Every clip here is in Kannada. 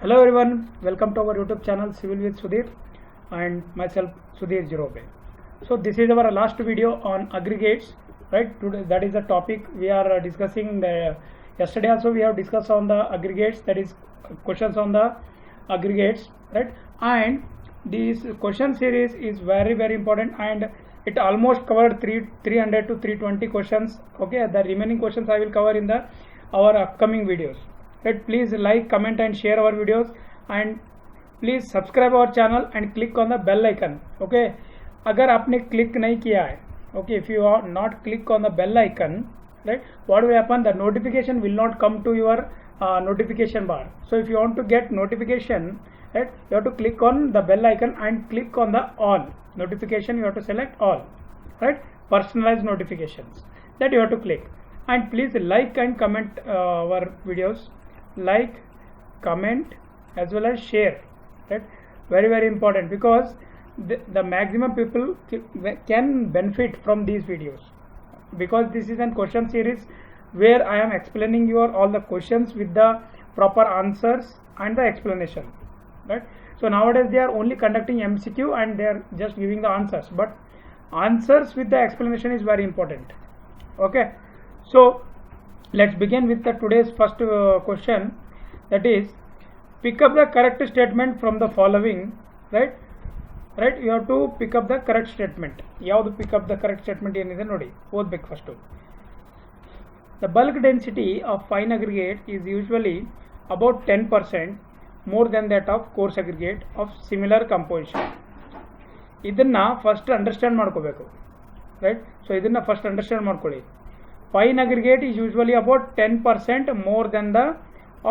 Hello everyone, welcome to our YouTube channel Civil with Sudhir and myself Sudhir Jirobe. So this is our last video on aggregates, right? Today that is the topic we are discussing. Yesterday also we have discussed on the aggregates, that is questions on the aggregates, right? And this question series is very important and it almost covered 300 to 320 questions. Okay, the remaining questions I will cover in our upcoming videos. Right, please like, comment and share our videos and please subscribe our channel and click on the bell icon. Okay, अगर आपने click नहीं किया है, okay, if you are not click on the bell icon, right, what will happen? The notification will not come to your notification bar. So if you want to get notification, right, you have to click on the bell icon and click on the all notification. You have to select all, right, personalized notifications, that you have to click. And please like and comment our videos. Like, comment as well as share, right? Very important, because the maximum people can benefit from these videos, because this is a question series where I am explaining you all the questions with the proper answers and the explanation, right? So nowadays they are only conducting MCQ and they are just giving the answers, but answers with the explanation is very important. Okay, so let's begin with the today's first question, that is, pick up the correct statement from the following. Right, you have to pick up the correct statement. Yavadu pick up the correct statement ಏನಿದೆ ನೋಡಿ, ಓದಬೇಕು first. The bulk density of fine aggregate is usually about 10% more than that of coarse aggregate of similar composition. ಇದನ್ನ ಫಸ್ಟ್ ಅಂಡರ್ಸ್ಟ್ಯಾಂಡ್ ಮಾಡ್ಕೋಬೇಕು, ರೈಟ್? ಸೊ ಇದನ್ನ ಫಸ್ಟ್ ಅಂಡರ್ಸ್ಟ್ಯಾಂಡ್ ಮಾಡ್ಕೊಳ್ಳಿ. Fine aggregate is usually about 10% more than the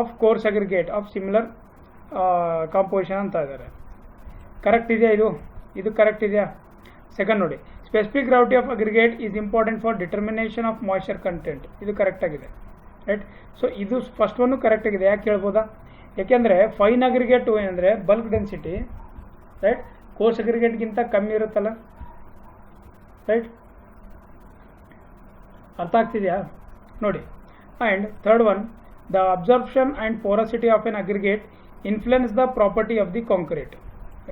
of coarse aggregate of similar composition ಅಂತ ಇದ್ದಾರೆ. ಕರೆಕ್ಟ್ ಇದೆಯಾ? ಇದು ಕರೆಕ್ಟ್ ಇದೆಯಾ? ಸೆಕೆಂಡ್ ನೋಡಿ, specific gravity of aggregate is important for determination of moisture content. ಇದು ಕರೆಕ್ಟ್ ಆಗಿದೆ, ರೈಟ್? ಸೊ ಇದು ಫಸ್ಟ್ ಒನ್ ಕರೆಕ್ಟ್ ಆಗಿದೆ. ಯಾಕೆ ಹೇಳ್ಬೋದಾ? ಯಾಕೆಂದರೆ ಫೈನ್ ಅಗ್ರಿಗೇಟ್ ಏನಂದರೆ ಬಲ್ಕ್ ಡೆನ್ಸಿಟಿ, ರೈಟ್, ಕೋರ್ಸ್ ಅಗ್ರಿಗೇಟ್ಗಿಂತ ಕಮ್ಮಿ ಇರುತ್ತಲ್ಲ, ರೈಟ್? ಅರ್ಥ ಆಗ್ತಿದೆಯಾ ನೋಡಿ. And third one, the absorption and porosity of an aggregate influence the property of the concrete,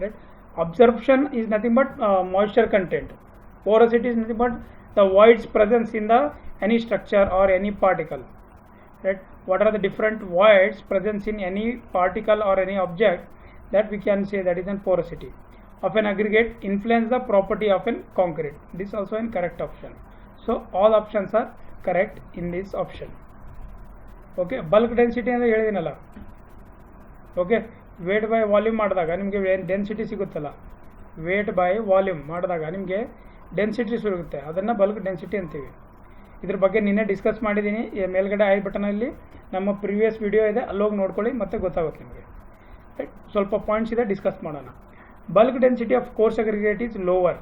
right? Absorption is nothing but moisture content. Porosity is nothing but the voids presence in the any structure or any particle, right? What are the different voids presence in any particle or any object, that we can say that is an porosity of an aggregate influence the property of an concrete. This also an correct option. So all options are correct in this option. Okay, bulk density ಅಂತ ಹೇಳಿದಿನಲ್ಲ. ಓಕೆ, ವೇಟ್ ಬೈ ವಾಲ್ಯೂಮ್ ಮಾಡಿದಾಗ ನಿಮಗೆ ಡೆನ್ಸಿಟಿ ಸಿಗುತ್ತಲ್ಲ, ವೇಟ್ ಬೈ ವಾಲ್ಯೂಮ್ ಮಾಡಿದಾಗ ನಿಮಗೆ ಡೆನ್ಸಿಟಿ ಸಿಗುತ್ತೆ, ಅದನ್ನು ಬಲ್ಕ್ ಡೆನ್ಸಿಟಿ ಅಂತೀವಿ. ಇದ್ರ ಬಗ್ಗೆ ನಿನ್ನೆ ಡಿಸ್ಕಸ್ ಮಾಡಿದ್ದೀನಿ. ಮೇಲ್ಗಡೆ ಐ ಬಟನಲ್ಲಿ ನಮ್ಮ ಪ್ರಿವಿಯಸ್ ವಿಡಿಯೋ ಇದೆ, ಅಲ್ಲೋಗಿ ನೋಡ್ಕೊಳ್ಳಿ, ಮತ್ತೆ ಗೊತ್ತಾಗುತ್ತೆ ನಿಮಗೆ. ರೈಟ್, ಸ್ವಲ್ಪ ಪಾಯಿಂಟ್ಸ್ ಇದೆ, ಡಿಸ್ಕಸ್ ಮಾಡೋಣ. Bulk density of course aggregate is lower.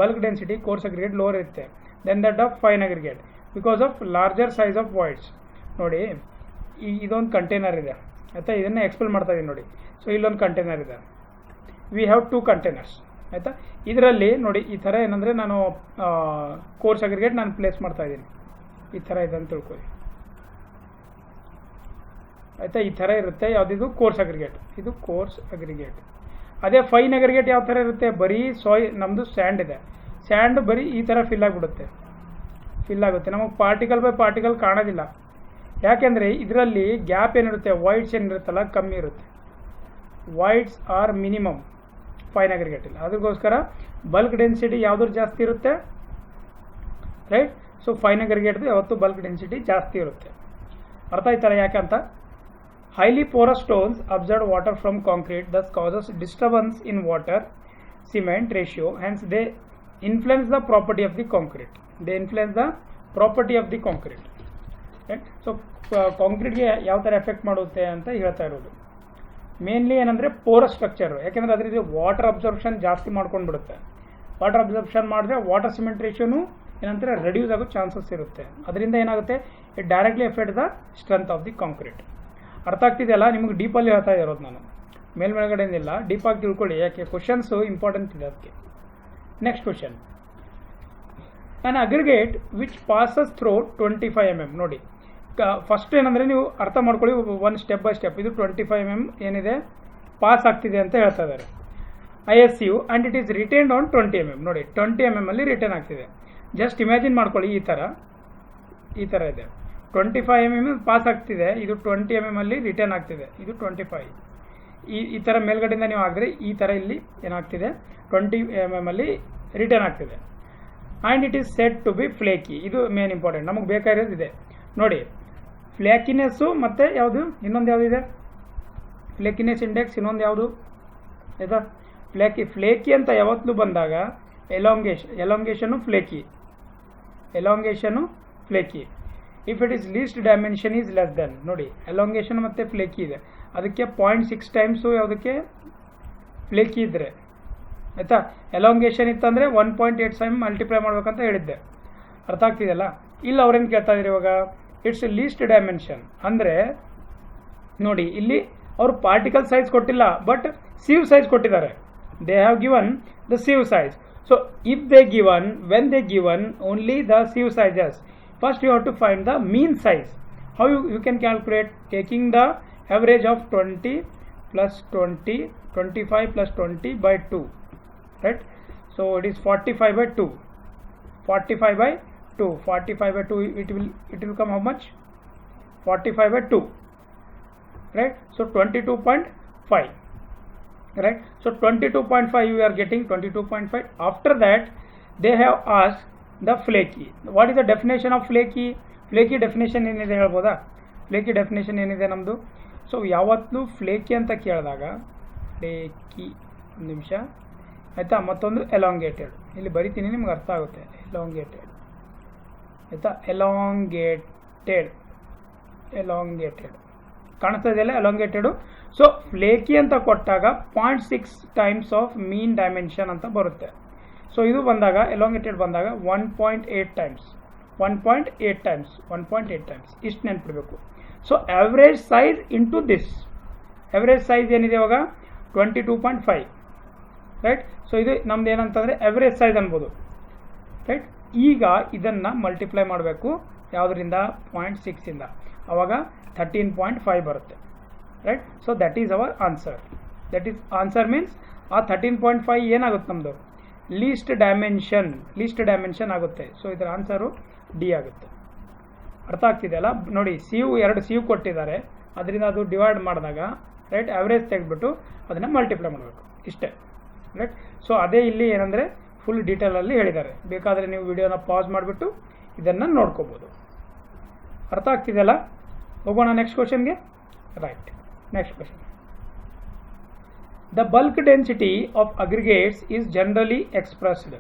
Bulk density course aggregate lower ಇರುತ್ತೆ then that of fine aggregate because of larger size of voids. ನೋಡಿ, ಇದೊಂದು ಕಂಟೈನರ್ ಇದೆ ಆಯಿತಾ, ಇದನ್ನು ಎಕ್ಸ್ಪ್ಲೇನ್ ಮಾಡ್ತಾ ಇದ್ದೀನಿ ನೋಡಿ. ಸೊ ಇಲ್ಲೊಂದು ಕಂಟೈನರ್ ಇದೆ, ವಿ ಹ್ಯಾವ್ 2 ಕಂಟೈನರ್ಸ್ ಆಯಿತಾ. ಇದರಲ್ಲಿ ನೋಡಿ ಈ ಥರ ಏನಂದರೆ ನಾನು ಕೋರ್ಸ್ ಅಗ್ರಿಗೇಟ್ ನಾನು ಪ್ಲೇಸ್ ಮಾಡ್ತಾ ಇದ್ದೀನಿ, ಈ ಥರ ಇದೆ ಅಂತ ತಿಳ್ಕೊಳ್ಳಿ ಆಯಿತಾ. ಈ ಥರ ಇರುತ್ತೆ, ಯಾವುದಿದು ಕೋರ್ಸ್ ಅಗ್ರಿಗೇಟ್, ಇದು ಕೋರ್ಸ್ ಅಗ್ರಿಗೇಟ್. ಅದೇ ಫೈನ್ ಅಗ್ರಿಗೇಟ್ ಯಾವ ಥರ ಇರುತ್ತೆ, ಬರೀ ನಮ್ಮದು ಸ್ಯಾಂಡ್ ಇದೆ, ಸ್ಯಾಂಡ್ ಬರೀ ಈ ಥರ ಫಿಲ್ ಆಗುತ್ತೆ, ನಮಗೆ ಪಾರ್ಟಿಕಲ್ ಬೈ ಪಾರ್ಟಿಕಲ್ ಕಾಣೋದಿಲ್ಲ. ಯಾಕೆಂದರೆ ಇದರಲ್ಲಿ ಗ್ಯಾಪ್ ಏನಿರುತ್ತೆ, ವಾಯ್ಡ್ಸ್ ಏನಿರುತ್ತಲ್ಲ ಕಮ್ಮಿ ಇರುತ್ತೆ, ವಾಯ್ಡ್ಸ್ ಆರ್ ಮಿನಿಮಮ್ ಫೈನ್ ಅಗ್ರಿಗೇಟಲ್ಲಿ. ಅದಕ್ಕೋಸ್ಕರ ಬಲ್ಕ್ ಡೆನ್ಸಿಟಿ ಯಾವುದ್ರ ಜಾಸ್ತಿ ಇರುತ್ತೆ, ರೈಟ್? ಸೊ ಫೈನ್ ಅಗ್ರಿಗೇಟ್ದು ಯಾವತ್ತು ಬಲ್ಕ್ ಡೆನ್ಸಿಟಿ ಜಾಸ್ತಿ ಇರುತ್ತೆ. ಅರ್ಥ ಆಯ್ತಲ್ಲ ಯಾಕಂತ? Highly porous stones absorb water from concrete, thus causes disturbance in water cement ratio, hence they influence the property of the concrete. So ಕಾಂಕ್ರೀಟ್ಗೆ ಯಾವ ಥರ ಎಫೆಕ್ಟ್ ಮಾಡುತ್ತೆ ಅಂತ ಹೇಳ್ತಾ ಇರೋದು. ಮೇನ್ಲಿ ಏನಂದರೆ ಪೋರಸ್ ಸ್ಟ್ರಕ್ಚರು, ಯಾಕೆಂದರೆ ಅದರಲ್ಲಿ ವಾಟರ್ ಅಬ್ಸರ್ಪ್ಷನ್ ಜಾಸ್ತಿ ಮಾಡ್ಕೊಂಡು ಬಿಡುತ್ತೆ. ವಾಟರ್ ಅಬ್ಸರ್ಪ್ಷನ್ ಮಾಡಿದ್ರೆ ವಾಟರ್ ಸಿಮೆಂಟ್ ರೇಷಿಯೋನು ಏನಂತಾರೆ ರೆಡ್ಯೂಸ್ ಆಗೋ ಚಾನ್ಸಸ್ ಇರುತ್ತೆ. ಅದರಿಂದ ಏನಾಗುತ್ತೆ, it directly effect the strength of the concrete. ಅರ್ಥ ಆಗ್ತಿದೆಯಲ್ಲ? ನಿಮಗೆ ಡೀಪಲ್ಲಿ ಹೇಳ್ತಾ ಇರೋದು ನಾನು, ಮೇಲ್ಗಡೆಯಿಂದಿಲ್ಲ, ಡೀಪಾಗಿ ತಿಳ್ಕೊಳ್ಳಿ, ಯಾಕೆ ಕ್ವಶನ್ಸು ಇಂಪಾರ್ಟೆಂಟ್ ಇದೆ ಅದಕ್ಕೆ. Next question, an aggregate which passes through 25 mm. ನೋಡಿ, ಫಸ್ಟ್ ಏನಂದರೆ ನೀವು ಅರ್ಥ ಮಾಡ್ಕೊಳ್ಳಿ, ಒಂದು ಸ್ಟೆಪ್ ಬೈ ಸ್ಟೆಪ್. ಇದು 25 mm ಏನಿದೆ ಪಾಸ್ ಆಗ್ತಿದೆ ಅಂತ ಹೇಳ್ತಾ ಇದ್ದಾರೆ ISU, and it is retained on 20 mm. ನೋಡಿ 20 mm ಅಲ್ಲಿ ರಿಟರ್ನ್ ಆಗ್ತಿದೆ. ಜಸ್ಟ್ ಇಮ್ಯಾಜಿನ್ ಮಾಡ್ಕೊಳ್ಳಿ, ಈ ಥರ ಇದೆ. 25 mm ಪಾಸ್ ಆಗ್ತಿದೆ, ಇದು 20 mm ಅಲ್ಲಿ ರಿಟರ್ನ್ ಆಗ್ತಿದೆ. ಇದು 25. ಈ ಥರ ಮೇಲ್ಗಡೆಯಿಂದ ನೀವು ಹಾಕಿದ್ರೆ ಈ ಥರ ಇಲ್ಲಿ ಏನಾಗ್ತಿದೆ 20 mm ಅಲ್ಲಿ ರಿಟರ್ನ್ ಆಗ್ತಿದೆ. And it is set to be flaky. ಇದು ಮೇನ್ ಇಂಪಾರ್ಟೆಂಟ್, ನಮಗೆ ಬೇಕಾಗಿರೋದು ಇದೆ ನೋಡಿ. ಫ್ಲೇಕಿನೆಸ್ಸು ಮತ್ತು ಯಾವುದು ಇನ್ನೊಂದು ಯಾವುದಿದೆ, ಫ್ಲೇಕಿನೆಸ್ ಇಂಡೆಕ್ಸ್ ಇನ್ನೊಂದು ಯಾವುದು ಆಯಿತಾ. ಫ್ಲೇಕಿ ಅಂತ ಯಾವತ್ತೂ ಬಂದಾಗ elongation flaky. If it is least dimension is less then. ನೋಡಿ ಎಲಾಂಗೇಷನ್ ಮತ್ತು ಫ್ಲೇಕಿ ಇದೆ, ಅದಕ್ಕೆ 0.6 ಟೈಮ್ಸು ಯಾವುದಕ್ಕೆ ಫ್ಲೇಕಿ ಇದ್ದರೆ ಆಯಿತಾ. ಎಲಾಂಗೇಷನ್ ಇತ್ತಂದರೆ 1.8 ಟೈಮ್ ಮಲ್ಟಿಪ್ಲೈ ಮಾಡ್ಬೇಕಂತ ಹೇಳಿದ್ದೆ, ಅರ್ಥ ಆಗ್ತಿದೆಯಲ್ಲ. ಇಲ್ಲ ಅವ್ರೇನು ಕೇಳ್ತಾ ಇದ್ದಾರೆ ಇವಾಗ, ಇಟ್ಸ್ ಲೀಸ್ಟ್ ಡೈಮೆನ್ಷನ್ ಅಂದರೆ ನೋಡಿ ಇಲ್ಲಿ ಅವರು ಪಾರ್ಟಿಕಲ್ ಸೈಜ್ ಕೊಟ್ಟಿಲ್ಲ, ಬಟ್ ಸಿವ್ ಸೈಜ್ ಕೊಟ್ಟಿದ್ದಾರೆ. They have given the sieve size. So if they given, when they given only the sieve sizes, first you have to find the mean size. How you can calculate? Taking the average of 20 plus 20, 25 plus 20 by 2, right? So it is 45 by 2. 45 by 2. 45 by 2. It will come how much? 45 by 2, right? So 22.5, right? So 22.5 you are getting 22.5. After that they have asked the flaky. What is the definition of flaky? Flaky definition ಏನಿದೆ ಹೇಳ್ಬೋದಾ? ಫ್ಲೇಕಿ ಡೆಫಿನೇಷನ್ ಏನಿದೆ ನಮ್ಮದು. ಸೊ ಯಾವತ್ತೂ ಫ್ಲೇಕಿ ಅಂತ ಕೇಳಿದಾಗ ಫ್ಲೇಕಿ, ಒಂದು ನಿಮಿಷ ಆಯಿತಾ. ಮತ್ತೊಂದು ಎಲಾಂಗೇಟೆಡ್, ಇಲ್ಲಿ ಬರಿತೀನಿ ನಿಮ್ಗೆ ಅರ್ಥ ಆಗುತ್ತೆ. ಎಲಾಂಗೇಟೆಡ್ ಆಯಿತಾ, ಎಲಾಂಗೇಟೆಡ್ ಕಾಣಿಸ್ತಾ ಇದೆಯಲ್ಲ ಎಲಾಂಗೇಟೆಡು. ಸೊ ಫ್ಲೇಕಿ ಅಂತ ಕೊಟ್ಟಾಗ 0.6 ಟೈಮ್ಸ್ ಆಫ್ ಮೀನ್ ಡೈಮೆನ್ಷನ್ ಅಂತ ಬರುತ್ತೆ. ಸೊ ಇದು ಬಂದಾಗ ಎಲಾಂಗೇಟೆಡ್ ಬಂದಾಗ 1.8 ಟೈಮ್ಸ್ ಇಷ್ಟು ನೆನ್ಪಿಡಬೇಕು. So average size into this, average size ಏನಿದೆ ಇವಾಗ 22.5, ರೈಟ್. ಸೊ ಇದು ನಮ್ದು ಏನಂತಂದರೆ ಆವ್ರೇಜ್ ಸೈಜ್ ಅನ್ಬೋದು, ರೈಟ್. ಈಗ ಇದನ್ನು ಮಲ್ಟಿಪ್ಲೈ ಮಾಡಬೇಕು ಯಾವುದರಿಂದ, 0.6 ಇಂದ, ಅವಾಗ 13.5 ಬರುತ್ತೆ, right. So that is our answer. Answer means ಆ 13.5 ಏನಾಗುತ್ತೆ ನಮ್ಮದು ಲೀಸ್ಟ್ ಡೈಮೆನ್ಷನ್ ಆಗುತ್ತೆ. ಸೊ ಇದರ ಆನ್ಸರು ಡಿ ಆಗುತ್ತೆ. ಅರ್ಥ ಆಗ್ತಿದೆಯಲ್ಲ. ನೋಡಿ ಎರಡು ಸಿವ್ ಕೊಟ್ಟಿದ್ದಾರೆ, ಅದರಿಂದ ಅದು ಡಿವೈಡ್ ಮಾಡಿದಾಗ ರೈಟ್ ಆವ್ರೇಜ್ ತೆಗೆದ್ಬಿಟ್ಟು ಅದನ್ನು ಮಲ್ಟಿಪ್ಲೈ ಮಾಡಬೇಕು, ಇಷ್ಟೇ, ರೈಟ್. ಸೊ ಅದೇ ಇಲ್ಲಿ ಏನಂದರೆ ಫುಲ್ ಡೀಟೇಲಲ್ಲಿ ಹೇಳಿದ್ದಾರೆ. ಬೇಕಾದರೆ ನೀವು ವಿಡಿಯೋನ ಪಾಸ್ ಮಾಡಿಬಿಟ್ಟು ಇದನ್ನು ನೋಡ್ಕೋಬೋದು. ಅರ್ಥ ಆಗ್ತಿದೆಯಲ್ಲ. ಹೋಗೋಣ ನೆಕ್ಸ್ಟ್ ಕ್ವಶನ್ಗೆ. Right, next question. The bulk density of aggregates is generally expressed,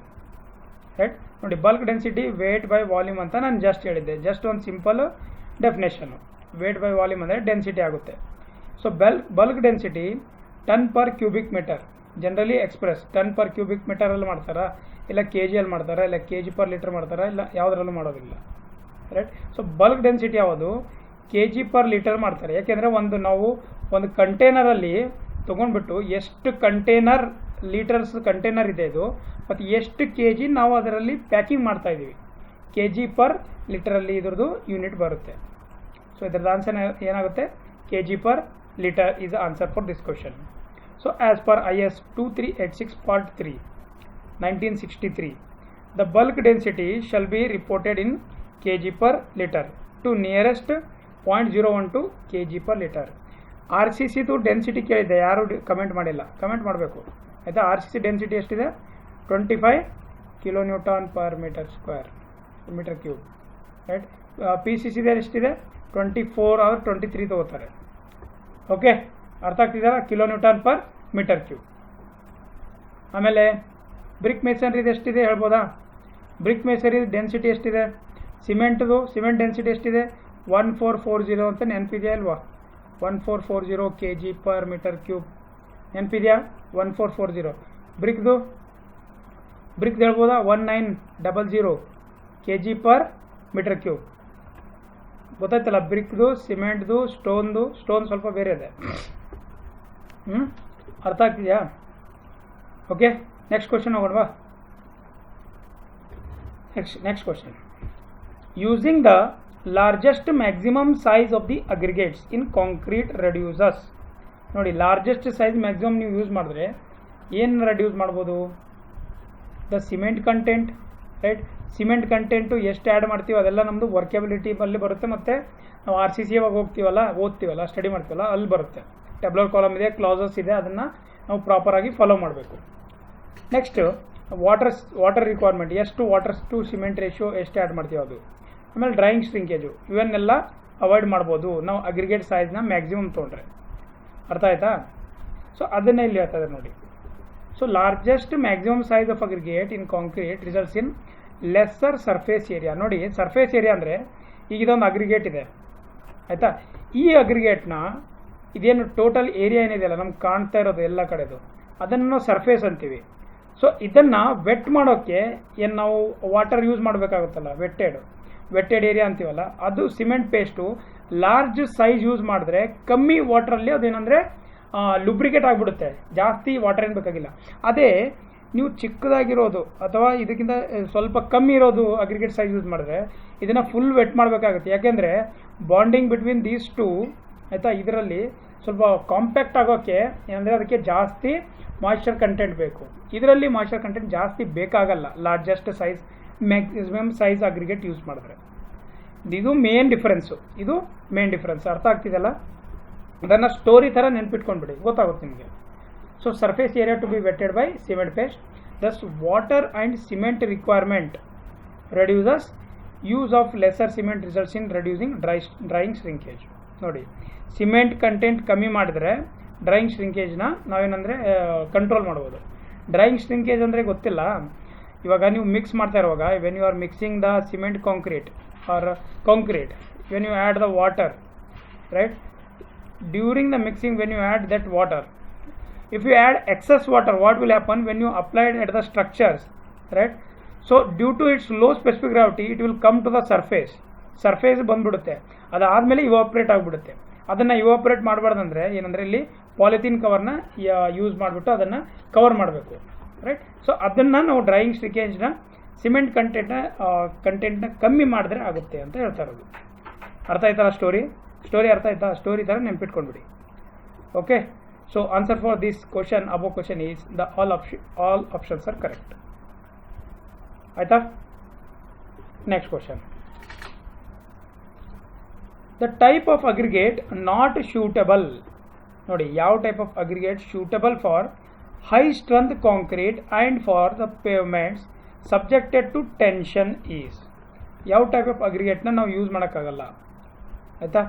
right? ನೋಡಿ bulk density weight by volume ಅಂತ ನಾನು ಜಸ್ಟ್ ಹೇಳಿದ್ದೆ. ಜಸ್ಟ್ ಒಂದು simple definition. weight by volume ಅಂದರೆ ಡೆನ್ಸಿಟಿ ಆಗುತ್ತೆ. So bulk density ton per cubic metre generally express. Ton per cubic ಮೀಟರಲ್ಲಿ ಮಾಡ್ತಾರಾ, ಇಲ್ಲ ಕೆ ಜಿಯಲ್ಲಿ ಮಾಡ್ತಾರಾ, ಇಲ್ಲ ಕೆ ಜಿ ಪರ್ ಲೀಟರ್ ಮಾಡ್ತಾರಾ, ಇಲ್ಲ ಯಾವುದರಲ್ಲೂ ಮಾಡೋದಿಲ್ಲ, ರೈಟ್. ಸೊ ಬಲ್ಕ್ ಡೆನ್ಸಿಟಿ ಯಾವುದು ಕೆ ಜಿ ಪರ್ ಲೀಟರ್ ಮಾಡ್ತಾರೆ. ಯಾಕೆಂದರೆ ನಾವು ಒಂದು ಕಂಟೈನರಲ್ಲಿ ತೊಗೊಂಡ್ಬಿಟ್ಟು ಎಷ್ಟು ಲೀಟರ್ಸ್ ಕಂಟೈನರ್ ಇದೆ ಇದು, ಮತ್ತು ಎಷ್ಟು ಕೆ ಜಿ ನಾವು ಅದರಲ್ಲಿ ಪ್ಯಾಕಿಂಗ್ ಮಾಡ್ತಾ ಇದ್ದೀವಿ, ಕೆ ಜಿ ಪರ್ ಲೀಟರಲ್ಲಿ ಇದ್ರದ್ದು ಯೂನಿಟ್ ಬರುತ್ತೆ. ಸೊ ಇದರದ್ದು ಆನ್ಸರ್ ಏನಾಗುತ್ತೆ, K G per litre is answer for this question. So as per IS 2386 Part 3 1963 the bulk density shall be reported in kg per liter to nearest 0.012 kg per liter. RCC ದು ಡೆನ್ಸಿಟಿ ಕೇಳಿದೆ, ಯಾರು ಕಮೆಂಟ್ ಮಾಡಿಲ್ಲ, ಕಮೆಂಟ್ ಮಾಡಬೇಕು ಆಯಿತಾ. RCC ಡೆನ್ಸಿಟಿ ಎಷ್ಟಿದೆ, 25 kN per meter square, meter cube, right. PCC ಎಷ್ಟಿದೆ, 24 or 23 ತಗೋತಾರೆ. ಓಕೆ, ಅರ್ಥ ಆಗ್ತಿದೆಯಲ್ಲ, kN per meter cube. ಆಮೇಲೆ ಬ್ರಿಕ್ ಮೇಸನ್ರಿದು ಎಷ್ಟಿದೆ ಹೇಳ್ಬೋದಾ. ಬ್ರಿಕ್ ಮೇಸರಿ ಡೆನ್ಸಿಟಿ ಎಷ್ಟಿದೆ, ಸಿಮೆಂಟ್ ಡೆನ್ಸಿಟಿ ಎಷ್ಟಿದೆ, 1440 ಅಂತ ನೆನಪಿದೆಯಾ ಅಲ್ವಾ. 1440 kg per meter cube ನೆನಪಿದೆಯಾ, 1440. ಬ್ರಿಕ್ದು ಹೇಳ್ಬೋದಾ, 1900 kg per meter cube. ಗೊತ್ತಾಯ್ತಲ್ಲ, ಬ್ರಿಕ್ದು, ಸಿಮೆಂಟ್ದು, ಸ್ಟೋನ್ ಸ್ವಲ್ಪ ಬೇರೆ ಇದೆ. ಅರ್ಥ ಆಗ್ತಿದೆಯಾ. ಓಕೆ, ನೆಕ್ಸ್ಟ್ ಕ್ವಶನ್ ಹೋಗೋಣವಾ. Next question. Using the largest maximum size of the aggregates in concrete reduces. ನೋಡಿ, ಲಾರ್ಜೆಸ್ಟ್ ಸೈಜ್ ಮ್ಯಾಕ್ಸಿಮಮ್ ನೀವು ಯೂಸ್ ಮಾಡಿದ್ರೆ ಏನು ರೆಡ್ಯೂಸ್ ಮಾಡ್ಬೋದು? The cement content, right? Cement content ಎಷ್ಟು ಆ್ಯಡ್ ಮಾಡ್ತೀವಿ ಅದೆಲ್ಲ ನಮ್ಮದು ವರ್ಕೆಬಿಲಿಟಿ ಅಲ್ಲಿ ಬರುತ್ತೆ. ಮತ್ತು ನಾವು RCC ಯಾವಾಗ ಓದ್ತೀವಲ್ಲ ಸ್ಟಡಿ ಮಾಡ್ತೀವಲ್ಲ ಅಲ್ಲಿ ಬರುತ್ತೆ. ಟೆಬ್ಲರ್ ಕಾಲಮ್ ಇದೆ, ಕ್ಲಾಸಸ್ ಇದೆ, ಅದನ್ನು ನಾವು ಪ್ರಾಪರಾಗಿ ಫಾಲೋ ಮಾಡಬೇಕು. ನೆಕ್ಸ್ಟ್ ವಾಟರ್ ರಿಕ್ವೈರ್ಮೆಂಟ್, ಎಷ್ಟು ವಾಟರ್ ಟು ಸಿಮೆಂಟ್ ರೇಷಿಯೋ ಎಷ್ಟು ಆ್ಯಡ್ ಮಾಡ್ತೀವಿ ಅದು. ಆಮೇಲೆ ಡ್ರೈಯಿಂಗ್ ಶ್ರಿಂಕೇಜು, ಇವನ್ನೆಲ್ಲ ಅವಾಯ್ಡ್ ಮಾಡ್ಬೋದು ನಾವು ಅಗ್ರಿಗೇಟ್ ಸೈಜ್ನ ಮ್ಯಾಕ್ಸಿಮಮ್ ತೊಗೊಂಡ್ರೆ. ಅರ್ಥ ಆಯ್ತಾ? ಸೊ ಅದನ್ನೇ ಇಲ್ಲಿ ಹೇಳ್ತಾರೆ ನೋಡಿ. So largest maximum size of aggregate in concrete results in lesser surface area. ನೋಡಿ, ಸರ್ಫೇಸ್ ಏರಿಯಾ ಅಂದರೆ ಈಗ ಇದೊಂದು ಅಗ್ರಿಗೇಟ್ ಇದೆ, ಆಯಿತಾ? ಈ ಅಗ್ರಿಗೇಟ್ನ ಇದೇನು ಟೋಟಲ್ ಏರಿಯಾ ಏನಿದೆಯಲ್ಲ ನಮ್ಗೆ ಕಾಣ್ತಾ ಇರೋದು ಎಲ್ಲ ಕಡೆದು, ಅದನ್ನು ನಾವು ಸರ್ಫೇಸ್ ಅಂತೀವಿ. ಸೊ ಇದನ್ನು ವೆಟ್ ಮಾಡೋಕ್ಕೆ ಏನು ನಾವು ವಾಟರ್ ಯೂಸ್ ಮಾಡಬೇಕಾಗುತ್ತಲ್ಲ, ವೆಟ್ಟೆಡ್ ಏರಿಯಾ ಅಂತೀವಲ್ಲ, ಅದು cement paste large size use ಮಾಡಿದ್ರೆ ಕಮ್ಮಿ ವಾಟ್ರಲ್ಲಿ ಅದೇನಂದರೆ ಲುಬ್ರಿಕೇಟ್ ಆಗಿಬಿಡುತ್ತೆ, ಜಾಸ್ತಿ ವಾಟರ್ ಏನು ಬೇಕಾಗಿಲ್ಲ. ಅದೇ ನೀವು ಚಿಕ್ಕದಾಗಿರೋದು ಅಥವಾ ಇದಕ್ಕಿಂತ ಸ್ವಲ್ಪ ಕಮ್ಮಿ ಇರೋದು ಅಗ್ರಿಗೇಟ್ ಸೈಜ್ ಯೂಸ್ ಮಾಡಿದ್ರೆ ಇದನ್ನು ಫುಲ್ ವೆಟ್ ಮಾಡಬೇಕಾಗುತ್ತೆ. ಯಾಕೆಂದರೆ ಬಾಂಡಿಂಗ್ ಬಿಟ್ವೀನ್ ದೀಸ್ ಟು, ಆಯಿತಾ, ಇದರಲ್ಲಿ ಸ್ವಲ್ಪ ಕಾಂಪ್ಯಾಕ್ಟ್ ಆಗೋಕ್ಕೆ ಏನಂದರೆ ಅದಕ್ಕೆ ಜಾಸ್ತಿ ಮಾಯ್ಶ್ಚರ್ ಕಂಟೆಂಟ್ ಬೇಕು. ಇದರಲ್ಲಿ ಮಾಯ್ಶ್ಚರ್ ಕಂಟೆಂಟ್ ಜಾಸ್ತಿ ಬೇಕಾಗಲ್ಲ largest size maximum size aggregate use ಮಾಡಿದ್ರೆ. ಇದು ಮೇನ್ ಡಿಫ್ರೆನ್ಸ್. ಅರ್ಥ ಆಗ್ತಿದೆಯಲ್ಲ? ಅದನ್ನು ಸ್ಟೋರಿ ಥರ ನೆನ್ಪಿಟ್ಕೊಂಡ್ಬಿಡಿ, ಗೊತ್ತಾಗುತ್ತೆ ನಿಮಗೆ. So surface area to be wetted by cement paste, thus water and cement requirement reduces use of lesser cement results in reducing drying shrinkage. ನೋಡಿ, ಸಿಮೆಂಟ್ ಕಂಟೆಂಟ್ ಕಮ್ಮಿ ಮಾಡಿದ್ರೆ ಡ್ರೈಯಿಂಗ್ ಶ್ರಿಂಕೇಜ್ನ ನಾವೇನಂದರೆ ಕಂಟ್ರೋಲ್ ಮಾಡ್ಬೋದು. ಡ್ರೈಯಿಂಗ್ ಶ್ರಿಂಕೇಜ್ ಅಂದರೆ ಗೊತ್ತಿಲ್ಲ, ಇವಾಗ ನೀವು ಮಿಕ್ಸ್ ಮಾಡ್ತಾ ಇರುವಾಗ when you are mixing the cement concrete or concrete, when you add the water, right? During the mixing when you add that water, if you add excess water, what will happen when you apply it at the structures, right? So due to its low specific gravity it will come to the surface ಬಂದ್ಬಿಡುತ್ತೆ. ಅದಾದಮೇಲೆ ಇವಾಪ್ರೇಟ್ ಆಗಿಬಿಡುತ್ತೆ. ಅದನ್ನು ಇವಾಪ್ರೇಟ್ ಮಾಡಬಾರ್ದಂದ್ರೆ ಏನಂದರೆ ಇಲ್ಲಿ ಪಾಲಿಥೀನ್ ಕವರ್ನ ಯೂಸ್ ಮಾಡಿಬಿಟ್ಟು ಅದನ್ನು ಕವರ್ ಮಾಡಬೇಕು, ರೈಟ್? ಸೊ ಅದನ್ನು ನಾವು ಡ್ರೈಯಿಂಗ್ ಶ್ರಿಂಕೇಜ್ನ ಸಿಮೆಂಟ್ ಕಂಟೆಂಟ್ನ ಕಮ್ಮಿ ಮಾಡಿದ್ರೆ ಆಗುತ್ತೆ ಅಂತ ಹೇಳ್ತಾ ಇರೋದು. ಅರ್ಥ ಆಯ್ತಲ್ಲ? ಸ್ಟೋರಿ ಅರ್ಥ ಆಯ್ತಾ? ಸ್ಟೋರಿ ಥರ ನೆನ್ಪಿಟ್ಕೊಂಡ್ಬಿಡಿ. Okay. So answer for this question, above question is the all options are correct. Aita? Next question. The type of aggregate not suitable. Nodi, yav type of aggregate suitable for high strength concrete and for the pavements subjected to tension is. Yav type of aggregate na ನಾವು ಯೂಸ್ ಮಾಡೋಕ್ಕಾಗಲ್ಲ, ಆಯಿತಾ?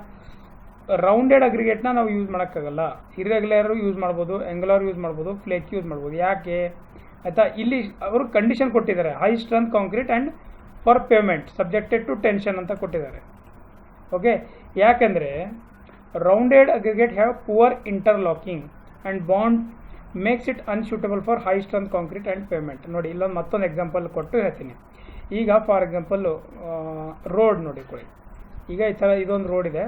ರೌಂಡೆಡ್ ಅಗ್ರಿಗೇಟ್ನ ನಾವು ಯೂಸ್ ಮಾಡೋಕ್ಕಾಗಲ್ಲ. ಇರ್ರೆಗ್ಯುಲರ್ ಯೂಸ್ ಮಾಡ್ಬೋದು, ಆಂಗ್ಯುಲರ್ ಯೂಸ್ ಮಾಡ್ಬೋದು, ಫ್ಲೇಕ್ ಯೂಸ್ ಮಾಡ್ಬೋದು. ಯಾಕೆ, ಆಯಿತಾ? ಇಲ್ಲಿ ಅವರು ಕಂಡೀಷನ್ ಕೊಟ್ಟಿದ್ದಾರೆ, high strength concrete and for pavement subjected to tension ಅಂತ ಕೊಟ್ಟಿದ್ದಾರೆ. ಓಕೆ, ಯಾಕೆಂದರೆ rounded aggregate have poor interlocking and bond makes it unsuitable for high strength concrete and pavement. ನೋಡಿ, ಇಲ್ಲೊಂದು ಮತ್ತೊಂದು ಎಕ್ಸಾಂಪಲ್ ಕೊಟ್ಟು ಹೇಳ್ತೀನಿ. ಈಗ ಫಾರ್ ಎಕ್ಸಾಂಪಲ್ಲು ರೋಡ್ ನೋಡಿಕೊಳ್ಳಿ. ಈಗ ಈ ಥರ ಇದೊಂದು ರೋಡ್ ಇದೆ,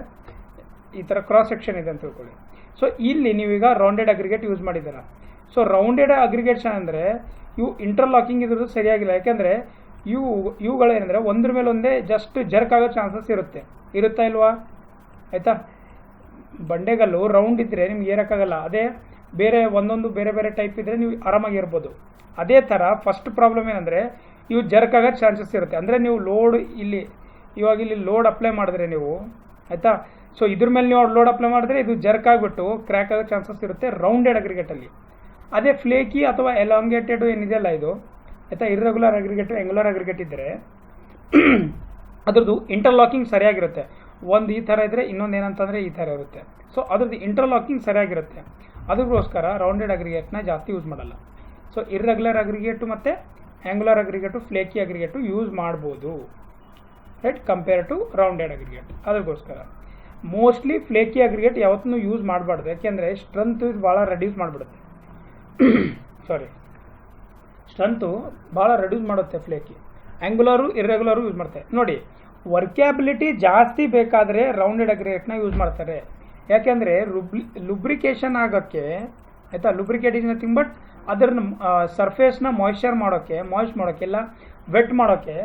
ಈ ಥರ ಕ್ರಾಸ್ ಸೆಕ್ಷನ್ ಇದೆ ಅಂತ ತಿಳ್ಕೊಳ್ಳಿ. ಸೊ ಇಲ್ಲಿ ನೀವೀಗ ರೌಂಡೆಡ್ ಅಗ್ರಿಗೇಟ್ ಯೂಸ್ ಮಾಡಿದ್ದೀರ. ಸೊ ರೌಂಡೆಡ್ ಅಗ್ರಿಗೇಟ್ಸ್ ಅಂದರೆ ಇವು ಇಂಟರ್ಲಾಕಿಂಗ್ ಇದ್ರದ್ದು ಸರಿಯಾಗಿಲ್ಲ. ಯಾಕೆಂದರೆ ಇವುಗಳೇನೆಂದರೆ ಒಂದ್ರ ಮೇಲೆ ಒಂದೇ ಜಸ್ಟ್ ಜರ್ಕ್ ಆಗೋ ಚಾನ್ಸಸ್ ಇರುತ್ತಾ ಇಲ್ವಾ? ಆಯಿತಾ? ಬಂಡೆಗಲ್ಲು ರೌಂಡ್ ಇದ್ದರೆ ನಿಮ್ಗೆ ಏರೋಕ್ಕಾಗಲ್ಲ. ಅದೇ ಒಂದೊಂದು ಬೇರೆ ಟೈಪ್ ಇದ್ದರೆ ನೀವು ಆರಾಮಾಗಿ ಇರ್ಬೋದು. ಅದೇ ಥರ ಫಸ್ಟ್ ಪ್ರಾಬ್ಲಮ್ ಏನಂದರೆ ಇವು ಜರ್ಕ್ ಆಗೋ ಚಾನ್ಸಸ್ ಇರುತ್ತೆ. ಅಂದರೆ ನೀವು ಇವಾಗ ಇಲ್ಲಿ ಲೋಡ್ ಅಪ್ಲೈ ಮಾಡಿದ್ರೆ ನೀವು, ಆಯಿತಾ? ಸೊ ಇದ್ರ ಮೇಲೆ ನೀವು ಲೋಡ್ ಅಪ್ಲೈ ಮಾಡಿದ್ರೆ ಇದು ಜರ್ಕ್ ಆಗಿಬಿಟ್ಟು ಕ್ರ್ಯಾಕ್ ಆಗೋ ಚಾನ್ಸಸ್ ಇರುತ್ತೆ ರೌಂಡೆಡ್ ಅಗ್ರಿಗೇಟಲ್ಲಿ. ಅದೇ ಫ್ಲೇಕಿ ಅಥವಾ ಎಲಾಂಗೇಟೆಡ್ ಏನಿದೆಯಲ್ಲ ಇದು, ಆಯಿತಾ, ಇರ್ರೆಗ್ಯುಲರ್ ಅಗ್ರಿಗೇಟು ಆಂಗ್ಯುಲರ್ ಅಗ್ರಿಗೇಟ್ ಇದ್ದರೆ ಅದ್ರದ್ದು ಇಂಟರ್ಲಾಕಿಂಗ್ ಸರಿಯಾಗಿರುತ್ತೆ. ಒಂದು ಈ ಥರ ಇದ್ದರೆ ಇನ್ನೊಂದು ಏನಂತಂದರೆ ಈ ಥರ ಇರುತ್ತೆ. ಸೊ ಅದ್ರದ್ದು ಇಂಟರ್ಲಾಕಿಂಗ್ ಸರಿಯಾಗಿರುತ್ತೆ. ಅದಕ್ಕೋಸ್ಕರ ರೌಂಡೆಡ್ ಅಗ್ರಿಗೇಟ್ನ ಜಾಸ್ತಿ ಯೂಸ್ ಮಾಡಲ್ಲ. ಸೊ ಇರ್ರೆಗ್ಯುಲರ್ ಅಗ್ರಿಗೇಟು ಮತ್ತು angular aggregate, flaky aggregate use ಮಾಡ್ಬೋದು, right, compare to rounded aggregate. ಅದಕ್ಕೋಸ್ಕರ ಮೋಸ್ಟ್ಲಿ ಫ್ಲೇಕಿ ಅಗ್ರಿಗೇಟ್ ಯಾವತ್ತೂ ಯೂಸ್ ಮಾಡಬಾರ್ದು. ಯಾಕೆಂದರೆ ಸ್ಟ್ರೆಂತ್ ಭಾಳ ರೆಡ್ಯೂಸ್ ಮಾಡಿಬಿಡುತ್ತೆ. ಸ್ಟ್ರೆಂತು ಭಾಳ ರೆಡ್ಯೂಸ್ ಮಾಡುತ್ತೆ ಫ್ಲೇಕಿ. ಆಂಗ್ಯುಲರು ಇರ್ರೆಗ್ಯುಲರು ಯೂಸ್ ಮಾಡ್ತಾರೆ. ನೋಡಿ, ವರ್ಕ್ಯಾಬಿಲಿಟಿ ಜಾಸ್ತಿ ಬೇಕಾದರೆ ರೌಂಡೆಡ್ ಅಗ್ರಿಗೇಟ್ನ ಯೂಸ್ ಮಾಡ್ತಾರೆ. ಯಾಕೆಂದರೆ ಲುಬ್ರಿಕೇಷನ್ ಆಗೋಕ್ಕೆ, ಆಯಿತಾ, ಲುಬ್ರಿಕೇಟ್ ಇಸ್ ನಥಿಂಗ್ ಬಟ್ ಅದರ ಸರ್ಫೇಸ್ನ ಮಾಯ್ಸ್ಟ್ ಮಾಡೋಕ್ಕೆ, ಇಲ್ಲ ವೆಟ್ ಮಾಡೋಕ್ಕೆ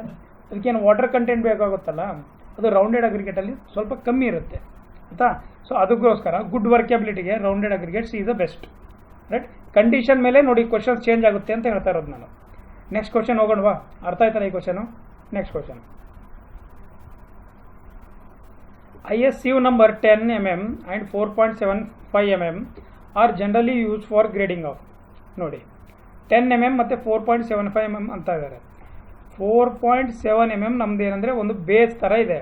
ಅದಕ್ಕೇನು ವಾಟರ್ ಕಂಟೆಂಟ್ ಬೇಕಾಗುತ್ತಲ್ಲ, ಅದು ರೌಂಡೆಡ್ ಅಗ್ರಿಗೇಟಲ್ಲಿ ಸ್ವಲ್ಪ ಕಮ್ಮಿ ಇರುತ್ತೆ ಆಯಿತಾ. ಸೊ ಅದಕ್ಕೋಸ್ಕರ ಗುಡ್ ವರ್ಕಬಿಲಿಟಿಗೆ rounded aggregates is the best, right. Condition ಮೇಲೆ ನೋಡಿ ಕ್ವಶನ್ಸ್ ಚೇಂಜ್ ಆಗುತ್ತೆ ಅಂತ ಹೇಳ್ತಾ ಇರೋದು ನಾನು. ನೆಕ್ಸ್ಟ್ ಕ್ವಶನ್ ಹೋಗೋಣವಾ? ಅರ್ಥ ಆಯ್ತಲ್ಲ ಈ question? Next question, IS sieve number 10 mm and 4.75 mm are generally used for grading of. ನೋಡಿ 10 mm ಮತ್ತು 4.75 mm ಅಂತ ಇದ್ದಾರೆ. 4.7 mm ನಮ್ದು ಏನಂದರೆ ಒಂದು ಬೇಸ್ ಥರ ಇದೆ.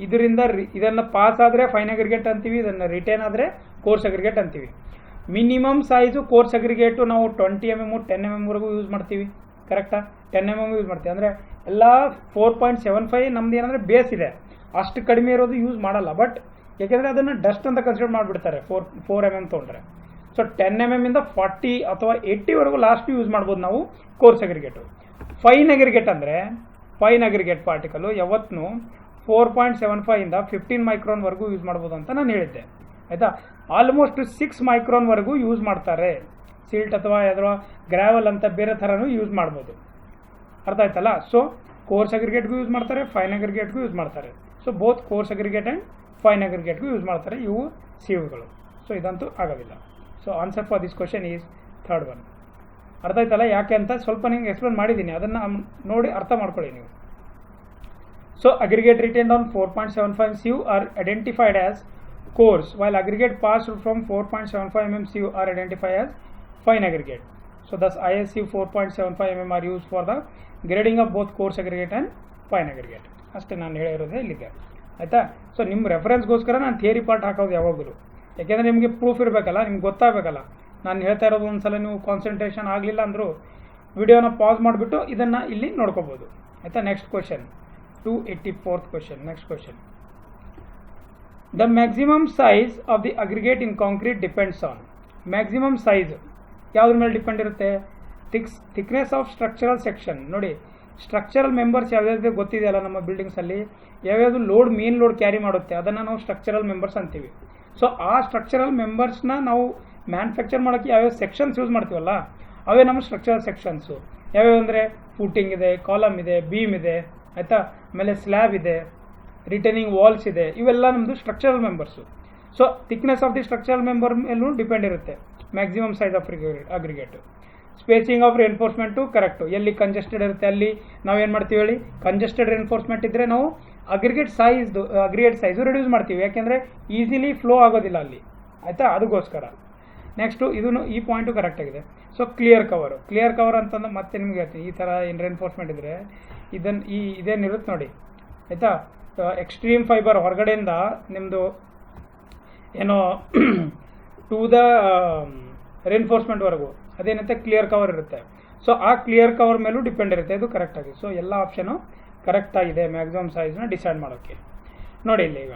ಇದರಿಂದ ಇದನ್ನು ಪಾಸ್ ಆದರೆ ಫೈನ್ ಅಗ್ರಿಗೇಟ್ ಅಂತೀವಿ, ಇದನ್ನು ರಿಟೇನ್ ಆದರೆ ಕೋರ್ಸ್ ಅಗ್ರಿಗೇಟ್ ಅಂತೀವಿ. ಮಿನಿಮಮ್ ಸೈಜು ಕೋರ್ಸ್ ಅಗ್ರಿಗೇಟು ನಾವು 20 mm 10 mm ವರೆಗೂ ಯೂಸ್ ಮಾಡ್ತೀವಿ, ಕರೆಕ್ಟಾ? 10 mm ಯೂಸ್ ಮಾಡ್ತೀವಿ. ಅಂದರೆ ಎಲ್ಲ 4.75 ನಮ್ದು ಏನಂದರೆ ಬೇಸ್ ಇದೆ, ಅಷ್ಟು ಕಡಿಮೆ ಇರೋದು ಯೂಸ್ ಮಾಡಲ್ಲ. ಬಟ್ ಯಾಕೆಂದರೆ ಅದನ್ನು ಡಸ್ಟ್ ಅಂತ ಕನ್ಸಿಡರ್ ಮಾಡಿಬಿಡ್ತಾರೆ 4 mm ತೊಗೊಂಡ್ರೆ. ಸೊ 10 mm ಇಂದ 40 ಅಥವಾ 80 ವರೆಗೂ ಲಾಸ್ಟ್ ಯೂಸ್ ಮಾಡ್ಬೋದು ನಾವು ಕೋರ್ಸ್ ಅಗ್ರಿಗೇಟು. ಫೈನ್ ಅಗ್ರಿಗೇಟ್ ಅಂದರೆ ಫೈನ್ ಅಗ್ರಿಗೇಟ್ ಪಾರ್ಟಿಕಲು ಯಾವತ್ತೂ 4.75 ಇಂದ 15 ಮೈಕ್ರಾನ್ವರೆಗೂ ಯೂಸ್ ಮಾಡ್ಬೋದು ಅಂತ ನಾನು ಹೇಳಿದ್ದೆ, ಆಯಿತಾ. ಆಲ್ಮೋಸ್ಟ್ 6 ಮೈಕ್ರಾನ್ವರೆಗೂ ಯೂಸ್ ಮಾಡ್ತಾರೆ. ಸಿಲ್ಟ್ ಅಥವಾ ಯಾವ್ದಾರ ಗ್ರಾವೆಲ್ ಅಂತ ಬೇರೆ ಥರನೂ ಯೂಸ್ ಮಾಡ್ಬೋದು, ಅರ್ಥ ಆಯ್ತಲ್ಲ. ಸೊ ಕೋರ್ಸ್ ಅಗ್ರಿಗೇಟ್ಗೂ ಯೂಸ್ ಮಾಡ್ತಾರೆ, ಫೈನ್ ಅಗ್ರಿಗೇಟ್ಗೂ ಯೂಸ್ ಮಾಡ್ತಾರೆ. So both coarse aggregate and fine ಅಗ್ರಿಗೇಟ್ಗೂ ಯೂಸ್ ಮಾಡ್ತಾರೆ ಇವು ಸೀವ್ಗಳು. ಸೊ ಇದಂತೂ ಆಗೋದಿಲ್ಲ. So answer for this question is third one. ಅರ್ಥ ಆಯ್ತಲ್ಲ ಯಾಕೆ ಅಂತ ಸ್ವಲ್ಪ ನಿಮ್ಗೆ ಎಕ್ಸ್ಪ್ಲೇನ್ ಮಾಡಿದ್ದೀನಿ, ಅದನ್ನು ನೋಡಿ ಅರ್ಥ ಮಾಡ್ಕೊಳ್ಳಿ ನೀವು. So aggregate retained on 4.75 sieve are identified as coarse, while aggregate passed from 4.75 mm sieve are identified as fine aggregate. So thus IS sieve 4.75 mm are used for the grading of both coarse aggregate and fine aggregate. ಅಷ್ಟೇ ನಾನು ಹೇಳಿರೋದೇ ಇಲ್ಲಿಗೆ, ಆಯಿತಾ. ಸೊ ನಿಮ್ಮ ರೆಫರೆನ್ಸ್ಗೋಸ್ಕರ ನಾನು ಥಿಯರಿ ಪಾರ್ಟ್ ಹಾಕೋದು ಯಾವಾಗಲೂ, ಯಾಕೆಂದರೆ ನಿಮಗೆ ಪ್ರೂಫ್ ಇರಬೇಕಲ್ಲ, ನಿಮ್ಗೆ ಗೊತ್ತಾಗಬೇಕಲ್ಲ. ನಾನು ಹೇಳ್ತಾ ಇರೋದು ಒಂದ್ಸಲ ನೀವು ಕಾನ್ಸಂಟ್ರೇಷನ್ ಆಗಲಿಲ್ಲ ಅಂದರೂ ವಿಡಿಯೋನ ಪಾಸ್ ಮಾಡಿಬಿಟ್ಟು ಇದನ್ನು ಇಲ್ಲಿ ನೋಡ್ಕೋಬೋದು, ಆಯಿತಾ. Next question 284th question. Next question, the maximum size of the aggregate in concrete depends on. Maximum size ಯಾವುದ್ರ ಮೇಲೆ ಡಿಪೆಂಡ್ ಇರುತ್ತೆ? Thickness of structural section. ನೋಡಿ ಸ್ಟ್ರಕ್ಚರಲ್ ಮೆಂಬರ್ಸ್ ಯಾವ್ಯಾವುದು ಗೊತ್ತಿದೆಯಲ್ಲ ನಮ್ಮ ಬಿಲ್ಡಿಂಗ್ಸಲ್ಲಿ, ಯಾವ್ಯಾವುದು ಲೋಡ್ ಮೇನ್ ಲೋಡ್ ಕ್ಯಾರಿ ಮಾಡುತ್ತೆ ಅದನ್ನು ನಾವು ಸ್ಟ್ರಕ್ಚರಲ್ ಮೆಂಬರ್ಸ್ ಅಂತೀವಿ. ಸೊ ಆ ಸ್ಟ್ರಕ್ಚರಲ್ ಮೆಂಬರ್ಸ್ನ ನಾವು ಮ್ಯಾನುಫ್ಯಾಕ್ಚರ್ ಮಾಡೋಕ್ಕೆ ಯಾವ್ಯಾವ ಸೆಕ್ಷನ್ಸ್ ಯೂಸ್ ಮಾಡ್ತೀವಲ್ಲ ಅವೇ ನಮ್ಮ ಸ್ಟ್ರಕ್ಚರಲ್ ಸೆಕ್ಷನ್ಸು. ಯಾವ್ಯಾವ ಅಂದರೆ ಫೂಟಿಂಗ್ ಇದೆ, ಕಾಲಮ್ ಇದೆ, ಬೀಮ್ ಇದೆ, ಆಯಿತಾ. ಆಮೇಲೆ ಸ್ಲ್ಯಾಬ್ ಇದೆ, ರಿಟರ್ನಿಂಗ್ ವಾಲ್ಸ್ ಇದೆ, ಇವೆಲ್ಲ ನಮ್ಮದು structural members. So thickness of the structural member ಮೇಲೂ ಡಿಪೆಂಡ್ ಇರುತ್ತೆ maximum size of aggregate. Spacing of reinforcement correct. ಎಲ್ಲಿ ಕಂಜೆಸ್ಟೆಡ್ ಇರುತ್ತೆ ಅಲ್ಲಿ ನಾವೇನು ಮಾಡ್ತೀವಿ ಹೇಳಿ, ಕಂಜೆಸ್ಟೆಡ್ ರೆನ್ಫೋರ್ಸ್ಮೆಂಟ್ ಇದ್ದರೆ ನಾವು ಅಗ್ರಿಗೇಟ್ ಸೈಜು ರಿಡ್ಯೂಸ್ ಮಾಡ್ತೀವಿ, ಯಾಕೆಂದರೆ ಈಸಿಲಿ ಫ್ಲೋ ಆಗೋದಿಲ್ಲ ಅಲ್ಲಿ, ಆಯಿತಾ. ಅದಕ್ಕೋಸ್ಕರ ನೆಕ್ಸ್ಟು ಇದನ್ನು ಈ ಪಾಯಿಂಟು ಕರೆಕ್ಟಾಗಿದೆ. ಸೊ ಕ್ಲಿಯರ್ ಕವರ್ ಅಂತಂದ್ರೆ ಮತ್ತೆ ನಿಮ್ಗೆ ಹೇಳ್ತೀನಿ, ಈ ಥರ ಏನು ರೆನ್ಫೋರ್ಸ್ಮೆಂಟ್ ಇದ್ದರೆ ಇದೇನಿರುತ್ತೆ ನೋಡಿ, ಆಯಿತಾ. ಎಕ್ಸ್ಟ್ರೀಮ್ ಫೈಬರ್ ಹೊರಗಡೆಯಿಂದ ನಿಮ್ಮದು ಏನೋ ಟು ದ ರೆನ್ಫೋರ್ಸ್ಮೆಂಟ್ವರೆಗೂ ಅದೇನಂತೆ ಕ್ಲಿಯರ್ ಕವರ್ ಇರುತ್ತೆ. ಸೊ ಆ ಕ್ಲಿಯರ್ ಕವರ್ ಮೇಲೂ ಡಿಪೆಂಡ್ ಇರುತ್ತೆ, ಇದು ಕರೆಕ್ಟಾಗಿ. ಸೊ ಎಲ್ಲ ಆಪ್ಷನು ಕರೆಕ್ಟಾಗಿದೆ ಮ್ಯಾಕ್ಸಿಮಮ್ ಸೈಜ್ನ ಡಿಸೈಡ್ ಮಾಡೋಕ್ಕೆ. ನೋಡಿ ಇಲ್ಲಿ ಈಗ,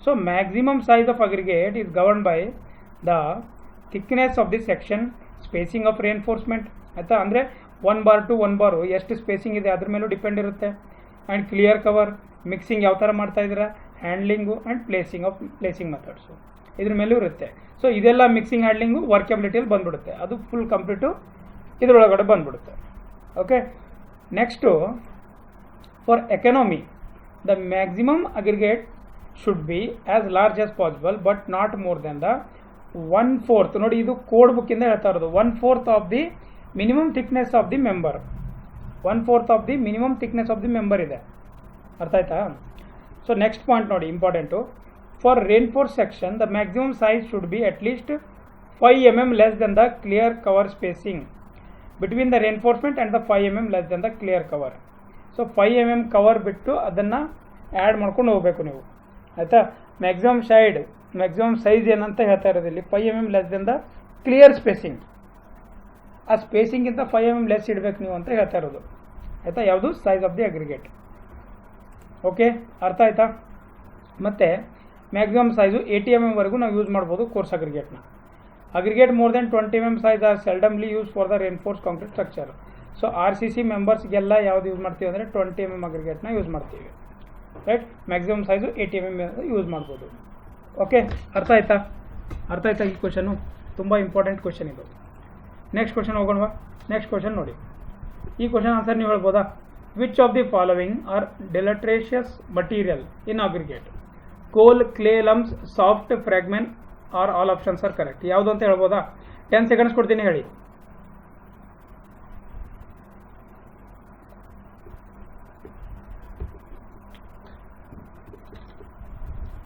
so maximum size of aggregate is govern by the thickness of the section, spacing of reinforcement, ಆಯಿತಾ. ಅಂದರೆ 1 ಬಾರ್ ಟು 1 ಬಾರು ಎಷ್ಟು ಸ್ಪೇಸಿಂಗ್ ಇದೆ ಅದ್ರ ಮೇಲೂ ಡಿಪೆಂಡ್ ಇರುತ್ತೆ. ಆ್ಯಂಡ್ ಕ್ಲಿಯರ್ ಕವರ್, ಮಿಕ್ಸಿಂಗ್ ಯಾವ ಥರ ಮಾಡ್ತಾ ಇದ್ದೀರಾ, ಹ್ಯಾಂಡ್ಲಿಂಗು ಆ್ಯಂಡ್ ಪ್ಲೇಸಿಂಗ್ ಮೆಥಡ್ಸು ಇದ್ರ ಮೇಲೂ ಇರುತ್ತೆ. ಸೊ ಇದೆಲ್ಲ ಮಿಕ್ಸಿಂಗ್ ಹ್ಯಾಂಡ್ಲಿಂಗು ವರ್ಕಬಿಲಿಟಿಯಲ್ಲಿ ಬಂದ್ಬಿಡುತ್ತೆ, ಅದು ಫುಲ್ ಕಂಪ್ಲೀಟು ಇದರೊಳಗಡೆ ಬಂದ್ಬಿಡುತ್ತೆ. Okay, next for economy the maximum aggregate should be as large as possible but not more than the 1/4. ನೋಡಿ ಇದು ಕೋಡ್ ಬುಕ್ಕಿಂದ ಹೇಳ್ತಾ ಇರೋದು. 1/4 of the minimum thickness of the member. 1/4 of the minimum thickness of the member ಇದೆ, ಅರ್ಥ ಆಯ್ತಾ. ಸೊ ನೆಕ್ಸ್ಟ್ ಪಾಯಿಂಟ್ ನೋಡಿ important. For ರೇನ್ಫೋರ್ಸ್ section the maximum size should be at least 5 mm less than the clear cover spacing between the reinforcement and the 5 mm less than the clear cover. So 5 mm cover ಬಿಟ್ಟು ಅದನ್ನು ಆ್ಯಡ್ ಮಾಡ್ಕೊಂಡು ಹೋಗಬೇಕು ನೀವು, ಆಯಿತಾ. ಮ್ಯಾಕ್ಸಿಮಮ್ ಸೈಜ್ ಏನಂತ ಹೇಳ್ತಾ ಇರೋದು ಇಲ್ಲಿ 5 mm less than the clear spacing. ಆ ಸ್ಪೇಸಿಂಗಿಂತ 5 mm ಲೆಸ್ ಇಡಬೇಕು ನೀವು ಅಂತ ಹೇಳ್ತಾ ಇರೋದು, ಆಯಿತಾ. ಯಾವುದು size of the aggregate. Okay, ಅರ್ಥ ಆಯ್ತಾ. ಮತ್ತು ಮ್ಯಾಕ್ಸಿಮಮ್ ಸೈಜು 80 mm ವರೆಗೂ ನಾವು ಯೂಸ್ ಮಾಡ್ಬೋದು ಕೋರ್ಸ್ ಅಗ್ರಿಗೇಟ್ನ. Aggregate more than 20 mm size are seldomly use for the reinforce concrete structure. So RCC ಮೆಂಬರ್ಸ್ಗೆಲ್ಲ ಯಾವ್ದು ಯೂಸ್ ಮಾಡ್ತೀವಿ ಅಂದರೆ 20 mm ಅಗ್ರಿಗೇಟ್ನ ಯೂಸ್ ಮಾಡ್ತೀವಿ, right. Maximum size 80 mm use ಮಾಡ್ಬೋದು. ಓಕೆ, ಅರ್ಥ ಆಯ್ತಾ ಈ ಕ್ವಶನು ತುಂಬ ಇಂಪಾರ್ಟೆಂಟ್ ಕ್ವಶನ್ ಇದು. ನೆಕ್ಸ್ಟ್ ಕ್ವಶನ್ ಹೋಗೋಣವಾ. ನೆಕ್ಸ್ಟ್ ಕ್ವಶನ್ ನೋಡಿ, ಈ ಕ್ವಶನ್ ಆನ್ಸರ್ ನೀವು ಹೇಳ್ಬೋದಾ? Which of the following are deleterious material in aggregate? Coal, clay lumps, soft fragment are all options are correct. ಯಾವುದು ಅಂತ ಹೇಳ್ಬೋದಾ? 10 ಸೆಕೆಂಡ್ಸ್ ಕೊಡ್ತೀನಿ, ಹೇಳಿ.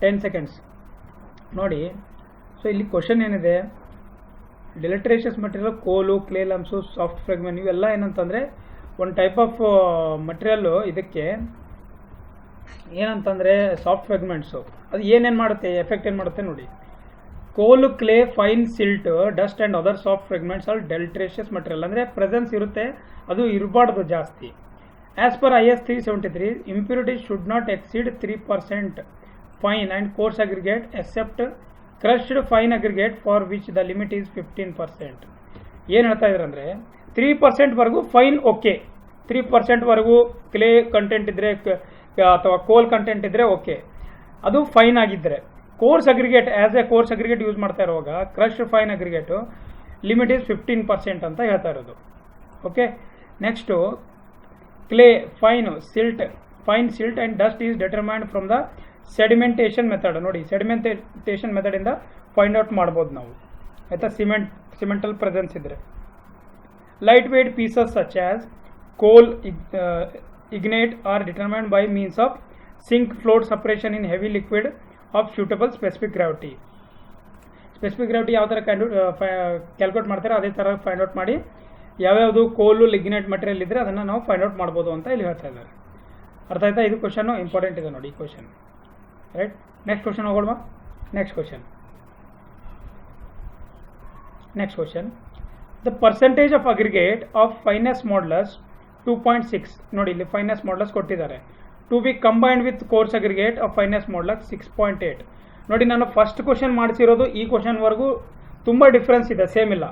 ಟೆನ್ ಸೆಕೆಂಡ್ಸ್ ನೋಡಿ. ಸೊ ಇಲ್ಲಿ ಕ್ವಶನ್ ಏನಿದೆ, ಡೆಲೆಟ್ರೇಷಿಯಸ್ ಮಟೀರಿಯಲ್ ಕೋಲು, ಕ್ಲೇ ಲಮ್ಸು, ಸಾಫ್ಟ್ ಫ್ರಾಗ್ಮೆಂಟ್ ಇವೆಲ್ಲ ಏನಂತಂದರೆ ಒಂದು ಟೈಪ್ ಆಫ್ ಮಟೀರಿಯಲ್ಲು. ಇದಕ್ಕೆ ಏನಂತಂದರೆ ಸಾಫ್ಟ್ ಫ್ರಾಗ್ಮೆಂಟ್ಸು ಅದು ಏನೇನು ಮಾಡುತ್ತೆ, ಎಫೆಕ್ಟ್ ಏನು ಮಾಡುತ್ತೆ ನೋಡಿ. Coal, clay, fine silt, dust and other soft fragments are deleterious material. ಅಂದರೆ ಪ್ರೆಸೆನ್ಸ್ ಇರುತ್ತೆ, ಅದು ಇರಬಾರ್ದು ಜಾಸ್ತಿ. As per IS 373 impurities should not exceed 3% fine and coarse aggregate except crushed fine aggregate for which the limit is 15%. ಏನು ಹೇಳ್ತಾ ಇದ್ದಾರೆ ಅಂದರೆ 3% ವರೆಗೂ ಫೈನ್ ಓಕೆ, 3% ವರೆಗೂ ಕ್ಲೇ ಕಂಟೆಂಟ್ ಇದ್ದರೆ ಅಥವಾ ಕೋಲ್ ಕಂಟೆಂಟ್ ಇದ್ದರೆ ಓಕೆ, ಅದು ಫೈನ್ ಆಗಿದ್ದರೆ. Course aggregate as A course aggregate use ಮಾಡ್ತಾ ಇರುವಾಗ crushed fine aggregate limit is 15% ಅಂತ ಹೇಳ್ತಾ ಇರೋದು. Okay, next clay, fine silt and dust is determined from the sedimentation method. ನೋಡಿ, ಸೆಡಿಮೆಂಟೇಷನ್ ಮೆಥಡಿಂದ ಫೈಂಡ್ ಔಟ್ ಮಾಡ್ಬೋದು ನಾವು, ಆಯಿತಾ, ಸಿಮೆಂಟಲ್ ಪ್ರೆಸೆನ್ಸ್ ಇದ್ದರೆ. Light weight pieces such as ಕೋಲ್, ignite are determined by means of sink float separation in heavy liquid of suitable specific gravity. Specific gravity ಯಾವ ಥರ ಕ್ಯಾಲ್ಕುಲೇಟ್ ಮಾಡ್ತಾರೆ ಅದೇ ಥರ ಫೈಂಡ್ ಔಟ್ ಮಾಡಿ ಯಾವ್ಯಾವುದು ಕೋಲು, ಲಿಗ್ನೈಟ್ ಮಟೀರಿಯಲ್ ಇದ್ದರೆ ಅದನ್ನು ನಾವು ಫೈಂಡ್ ಔಟ್ ಮಾಡ್ಬೋದು ಅಂತ ಇಲ್ಲಿ ಹೇಳ್ತಾ ಇದ್ದಾರೆ. ಅರ್ಥ ಆಯ್ತಾ? ಇದು ಕ್ವಶನ್ನು ಇಂಪಾರ್ಟೆಂಟ್ ಇದೆ ನೋಡಿ, ಈ ಕ್ವಶನ್. ರೈಟ್, ನೆಕ್ಸ್ಟ್ ಕ್ವಶನ್ ಹೋಗೋಣ. Next question the percentage of aggregate of fineness modulus 2.6. ನೋಡಿ, ಇಲ್ಲಿ ಫೈನೆಸ್ ಮಾಡ್ಯುಲಸ್ ಕೊಟ್ಟಿದ್ದಾರೆ. To be combined with coarse aggregate of fineness modulus 6.8. ನೋಡಿ, ನಾನು ಫಸ್ಟ್ ಕ್ವಶನ್ ಮಾಡಿಸಿರೋದು ಈ ಕ್ವಶನ್ವರೆಗೂ ತುಂಬ ಡಿಫ್ರೆನ್ಸ್ ಇದೆ, ಸೇಮ್ ಇಲ್ಲ.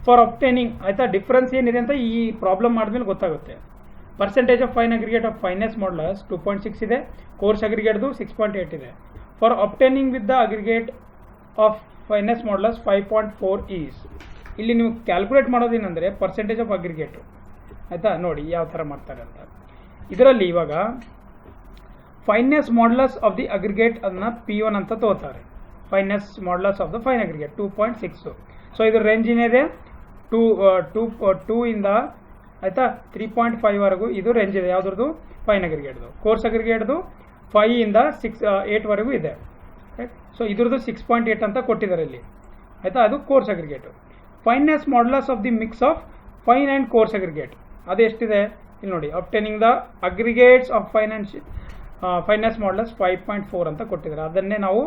ಫಾರ್ ಅಬ್ಟೈನಿಂಗ್, ಆಯಿತಾ, ಡಿಫ್ರೆನ್ಸ್ ಏನಿದೆ ಅಂತ ಈ ಪ್ರಾಬ್ಲಮ್ ಮಾಡಿದ್ಮೇಲೆ ಗೊತ್ತಾಗುತ್ತೆ. Percentage of fine aggregate of fineness modulus 2.6 ಇದೆ, ಕೋರ್ಸ್ ಅಗ್ರಿಗೇಟ್ದು 6.8 ಇದೆ. For obtaining with the aggregate of fineness modulus 5.4 is. ಇಲ್ಲಿ ನೀವು ಕ್ಯಾಲ್ಕುಲೇಟ್ ಮಾಡೋದೇನೆಂದರೆ ಪರ್ಸೆಂಟೇಜ್ ಆಫ್ ಅಗ್ರಿಗೇಟು, ಆಯಿತಾ. ನೋಡಿ ಯಾವ ಥರ ಮಾಡ್ತಾರೆ ಅಂತ. ಇದರಲ್ಲಿ ಇವಾಗ fineness modulus of the aggregate ಅದನ್ನ P1 ಅಂತ ತಗೋತಾರೆ. Fineness modulus of the fine aggregate 2.6. So ಇದು ರೇಂಜ್ ಏನಿದೆ 2 ಇಂದ, ಆಯಿತಾ, 3.5 ವರೆಗೂ ಇದು ರೇಂಜ್ ಇದೆ. ಯಾವುದ್ರದ್ದು? ಫೈನ್ ಅಗ್ರಿಗೇಟ್ದು. ಕೋರ್ಸ್ ಅಗ್ರಿಗೇಟ್ದು 5 ಇಂದ 8 ವರೆಗೂ ಇದೆ. ಸೊ ಇದ್ರದ್ದು 6.8 ಅಂತ ಕೊಟ್ಟಿದ್ದಾರೆ ಇಲ್ಲಿ, ಆಯಿತಾ. ಅದು coarse aggregate. Fineness modulus of the mix of fine and coarse aggregate ಅದು ಎಷ್ಟಿದೆ ಇಲ್ಲಿ ನೋಡಿ. Obtaining the aggregates of fineness modulus 5.4 ಅಂತ ಕೊಟ್ಟಿದ್ದಾರೆ. ಅದನ್ನೇ ನಾವು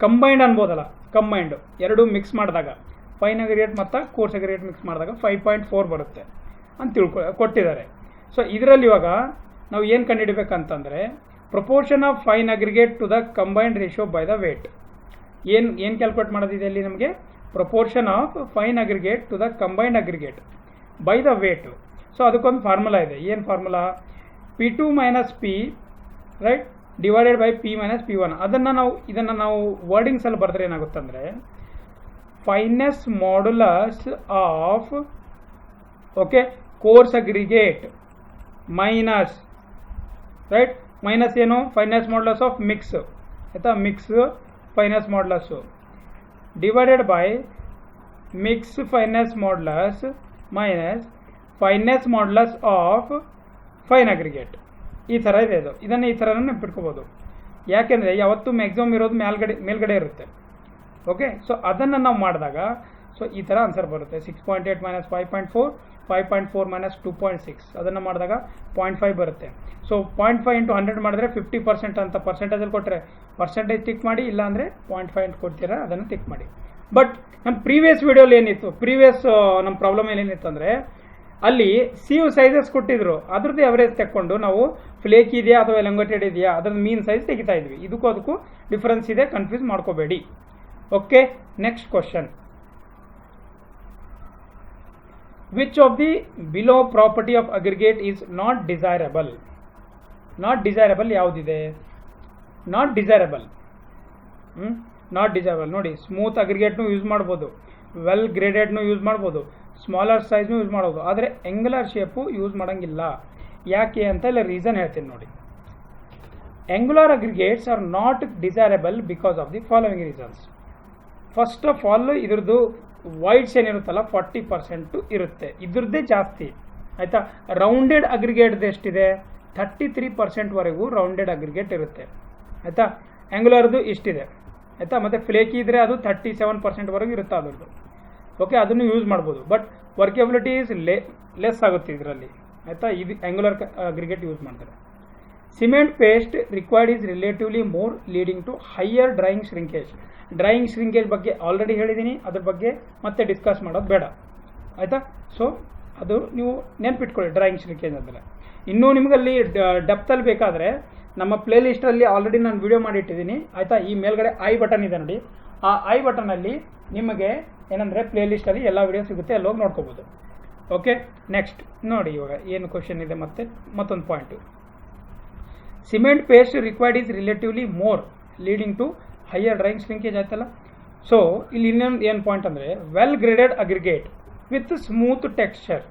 ಕಂಬೈಂಡ್ ಅನ್ಬೋದಲ್ಲ, ಕಂಬೈಂಡ್ ಎರಡು ಮಿಕ್ಸ್ ಮಾಡಿದಾಗ ಫೈನ್ ಅಗ್ರಿಗೇಟ್ ಮತ್ತು ಕೋರ್ಸ್ ಅಗ್ರಿಗೇಟ್ ಮಿಕ್ಸ್ ಮಾಡಿದಾಗ 5.4 ಬರುತ್ತೆ ಅಂತ ಕೊಟ್ಟಿದ್ದಾರೆ. ಸೊ ಇದರಲ್ಲಿ ಇವಾಗ ನಾವು ಏನು ಕಂಡುಹಿಡಬೇಕಂತಂದರೆ proportion of fine aggregate to the combined ratio by the weight. ಏನು ಕ್ಯಾಲ್ಕುಲೇಟ್ ಮಾಡೋದಿದೆ ಅಲ್ಲಿ ನಮಗೆ? Proportion of fine aggregate to the combined aggregate by the weight. So ಅದಕ್ಕೊಂದು ಫಾರ್ಮುಲಾ ಇದೆ. ಏನು formula? P2 minus P, right, divided by P minus P1. ಇದನ್ನು ನಾವು ವರ್ಡಿಂಗ್ಸಲ್ಲಿ ಬರೆದ್ರೆ ಏನಾಗುತ್ತಂದರೆ fineness modulus of, okay, coarse aggregate minus, right, minus ಏನು? ಫೈನೆಸ್ ಮಾಡ್ಯುಲಸ್ ಆಫ್ ಮಿಕ್ಸ್, ಆಯಿತಾ, mix fineness ಮಾಡ್ಯುಲಸ್ಸು divided by mix fineness modulus minus fineness modulus of fine aggregate. ಈ ಥರ ಇದೆ ಇದು. ಇದನ್ನು ಈ ಥರನೂ ನೆನ್ಪಿಟ್ಕೋಬೋದು. ಯಾಕೆಂದರೆ ಯಾವತ್ತೂ ಮ್ಯಾಕ್ಸಿಮಮ್ ಇರೋದು ಮೇಲ್ಗಡೆ ಇರುತ್ತೆ. ಓಕೆ, ಸೊ ಅದನ್ನು ನಾವು ಮಾಡಿದಾಗ ಸೊ ಈ ಥರ ಆನ್ಸರ್ ಬರುತ್ತೆ. 6.8 ಮೈನಸ್ 5.4, 5.4 ಮೈನಸ್ 2.6 ಅದನ್ನು ಮಾಡಿದಾಗ 0.5 ಬರುತ್ತೆ. ಸೊ 0.5 ಇಂಟು 100 ಮಾಡಿದ್ರೆ 50% ಅಂತ ಪರ್ಸೆಂಟೇಜಲ್ಲಿ ಕೊಟ್ಟರೆ ಪರ್ಸೆಂಟೇಜ್ ಟಿಕ್ ಮಾಡಿ, ಇಲ್ಲಾಂದರೆ 0.5 ಅಂತ ಕೊಡ್ತೀರಾ ಅದನ್ನು ಟಿಕ್ ಮಾಡಿ. ಬಟ್ ನಮ್ಮ ಪ್ರೀವಿಯಸ್ ವಿಡಿಯೋಲಿ ಏನಿತ್ತು, ನಮ್ಮ ಪ್ರಾಬ್ಲಮ್ ಏನೇನಿತ್ತು ಅಂದರೆ ಅಲ್ಲಿ ಸೀವ್ ಸೈಜಸ್ ಕೊಟ್ಟಿದ್ರು, ಅದ್ರದ್ದು ಅವರೇಜ್ ತೆಕ್ಕೊಂಡು ನಾವು ಫ್ಲೇಕ್ ಇದೆಯಾ ಅಥವಾ ಎಲಂಗೇಟೆಡ್ ಇದೆಯಾ ಅದ್ರದ್ದು ಮೀನ್ ಸೈಜ್ ತೆಗಿತಾ ಇದ್ವಿ. ಅದಕ್ಕೂ ಡಿಫರೆನ್ಸ್ ಇದೆ, ಕನ್ಫ್ಯೂಸ್ ಮಾಡ್ಕೋಬೇಡಿ. Okay, next question. Which of the below property of aggregate is not desirable? Not desirable ಯಾವುದಿದೆ? ನಾಟ್ ಡಿಸೈರಬಲ್ ನೋಡಿ, ಸ್ಮೂತ್ ಅಗ್ರಿಗೇಟ್ನು ಯೂಸ್ ಮಾಡ್ಬೋದು, ವೆಲ್ ಗ್ರೇಡೆಡ್ನು ಯೂಸ್ ಮಾಡ್ಬೋದು, ಸ್ಮಾಲರ್ ಸೈಜ್ನು ಯೂಸ್ ಮಾಡ್ಬೋದು, ಆದರೆ ಆಂಗ್ಯುಲರ್ ಶೇಪು ಯೂಸ್ ಮಾಡೋಂಗಿಲ್ಲ. ಯಾಕೆ ಅಂತ ಇಲ್ಲ ರೀಸನ್ ಹೇಳ್ತೀನಿ ನೋಡಿ. angular aggregates are not desirable because of the following reasons. First of all ಇದ್ರದ್ದು ವೈಡ್ಸ್ ಏನಿರುತ್ತಲ್ಲ 40% ಇರುತ್ತೆ, ಇದ್ರದ್ದೇ ಜಾಸ್ತಿ ಆಯಿತಾ. ರೌಂಡೆಡ್ ಅಗ್ರಿಗೇಟ್ದು ಎಷ್ಟಿದೆ 33% ವರೆಗೂ ರೌಂಡೆಡ್ ಅಗ್ರಿಗೇಟ್ ಇರುತ್ತೆ ಆಯಿತಾ. ಆ್ಯಂಗುಲರ್ದು ಇಷ್ಟಿದೆ ಆಯಿತಾ. ಮತ್ತು ಫ್ಲೇಕಿ ಇದ್ದರೆ ಅದು 37% ವರೆಗೂ ಇರುತ್ತೆ ಅದ್ರದ್ದು. ಓಕೆ, ಅದನ್ನು ಯೂಸ್ ಮಾಡ್ಬೋದು, ಬಟ್ ವರ್ಕೇಬಿಲಿಟಿ ಈಸ್ ಲೆಸ್ ಆಗುತ್ತೆ ಇದರಲ್ಲಿ ಆಯಿತಾ. ಇದು ಆ್ಯಂಗುಲರ್ ಅಗ್ರಿಗೇಟ್ ಯೂಸ್ ಮಾಡ್ತಾರೆ. Cement paste required is relatively more leading to higher drying shrinkage. Drying shrinkage ಬಗ್ಗೆ ಆಲ್ರೆಡಿ ಹೇಳಿದ್ದೀನಿ, ಅದ್ರ ಬಗ್ಗೆ ಮತ್ತೆ ಡಿಸ್ಕಸ್ ಮಾಡೋದು ಬೇಡ ಆಯಿತಾ. ಸೊ ಅದು ನೀವು ನೆನ್ಪಿಟ್ಕೊಳ್ಳಿ ಡ್ರೈಯಿಂಗ್ ಶ್ರಿಂಕೇಜ್ ಅಂದರೆ. ಇನ್ನೂ ನಿಮಗಲ್ಲಿ ಡೆಪ್ತಲ್ಲಿ ಬೇಕಾದರೆ ನಮ್ಮ ಪ್ಲೇ ಲಿಸ್ಟಲ್ಲಿ ಆಲ್ರೆಡಿ ನಾನು ವಿಡಿಯೋ ಮಾಡಿಟ್ಟಿದ್ದೀನಿ ಆಯಿತಾ. ಈ ಮೇಲ್ಗಡೆ ಐ ಬಟನ್ ಇದೆ ನೋಡಿ, ಆ ಐ ಬಟನಲ್ಲಿ ನಿಮಗೆ ಏನಂದರೆ ಪ್ಲೇ ಲಿಸ್ಟಲ್ಲಿ ಎಲ್ಲ ವಿಡಿಯೋ ಸಿಗುತ್ತೆ, ಅಲ್ಲಿ ಹೋಗಿ ನೋಡ್ಕೋಬೋದು. ಓಕೆ, ನೆಕ್ಸ್ಟ್ ನೋಡಿ ಇವಾಗ ಏನು ಕ್ವಶನ್ ಇದೆ. ಮತ್ತೊಂದು point, cement paste required is relatively more leading to higher drying shrinkage ಆಯ್ತಲ್ಲ. ಸೊ ಇಲ್ಲಿ ಇನ್ನೊಂದು ಏನು ಪಾಯಿಂಟ್ ಅಂದರೆ well graded aggregate with smooth texture.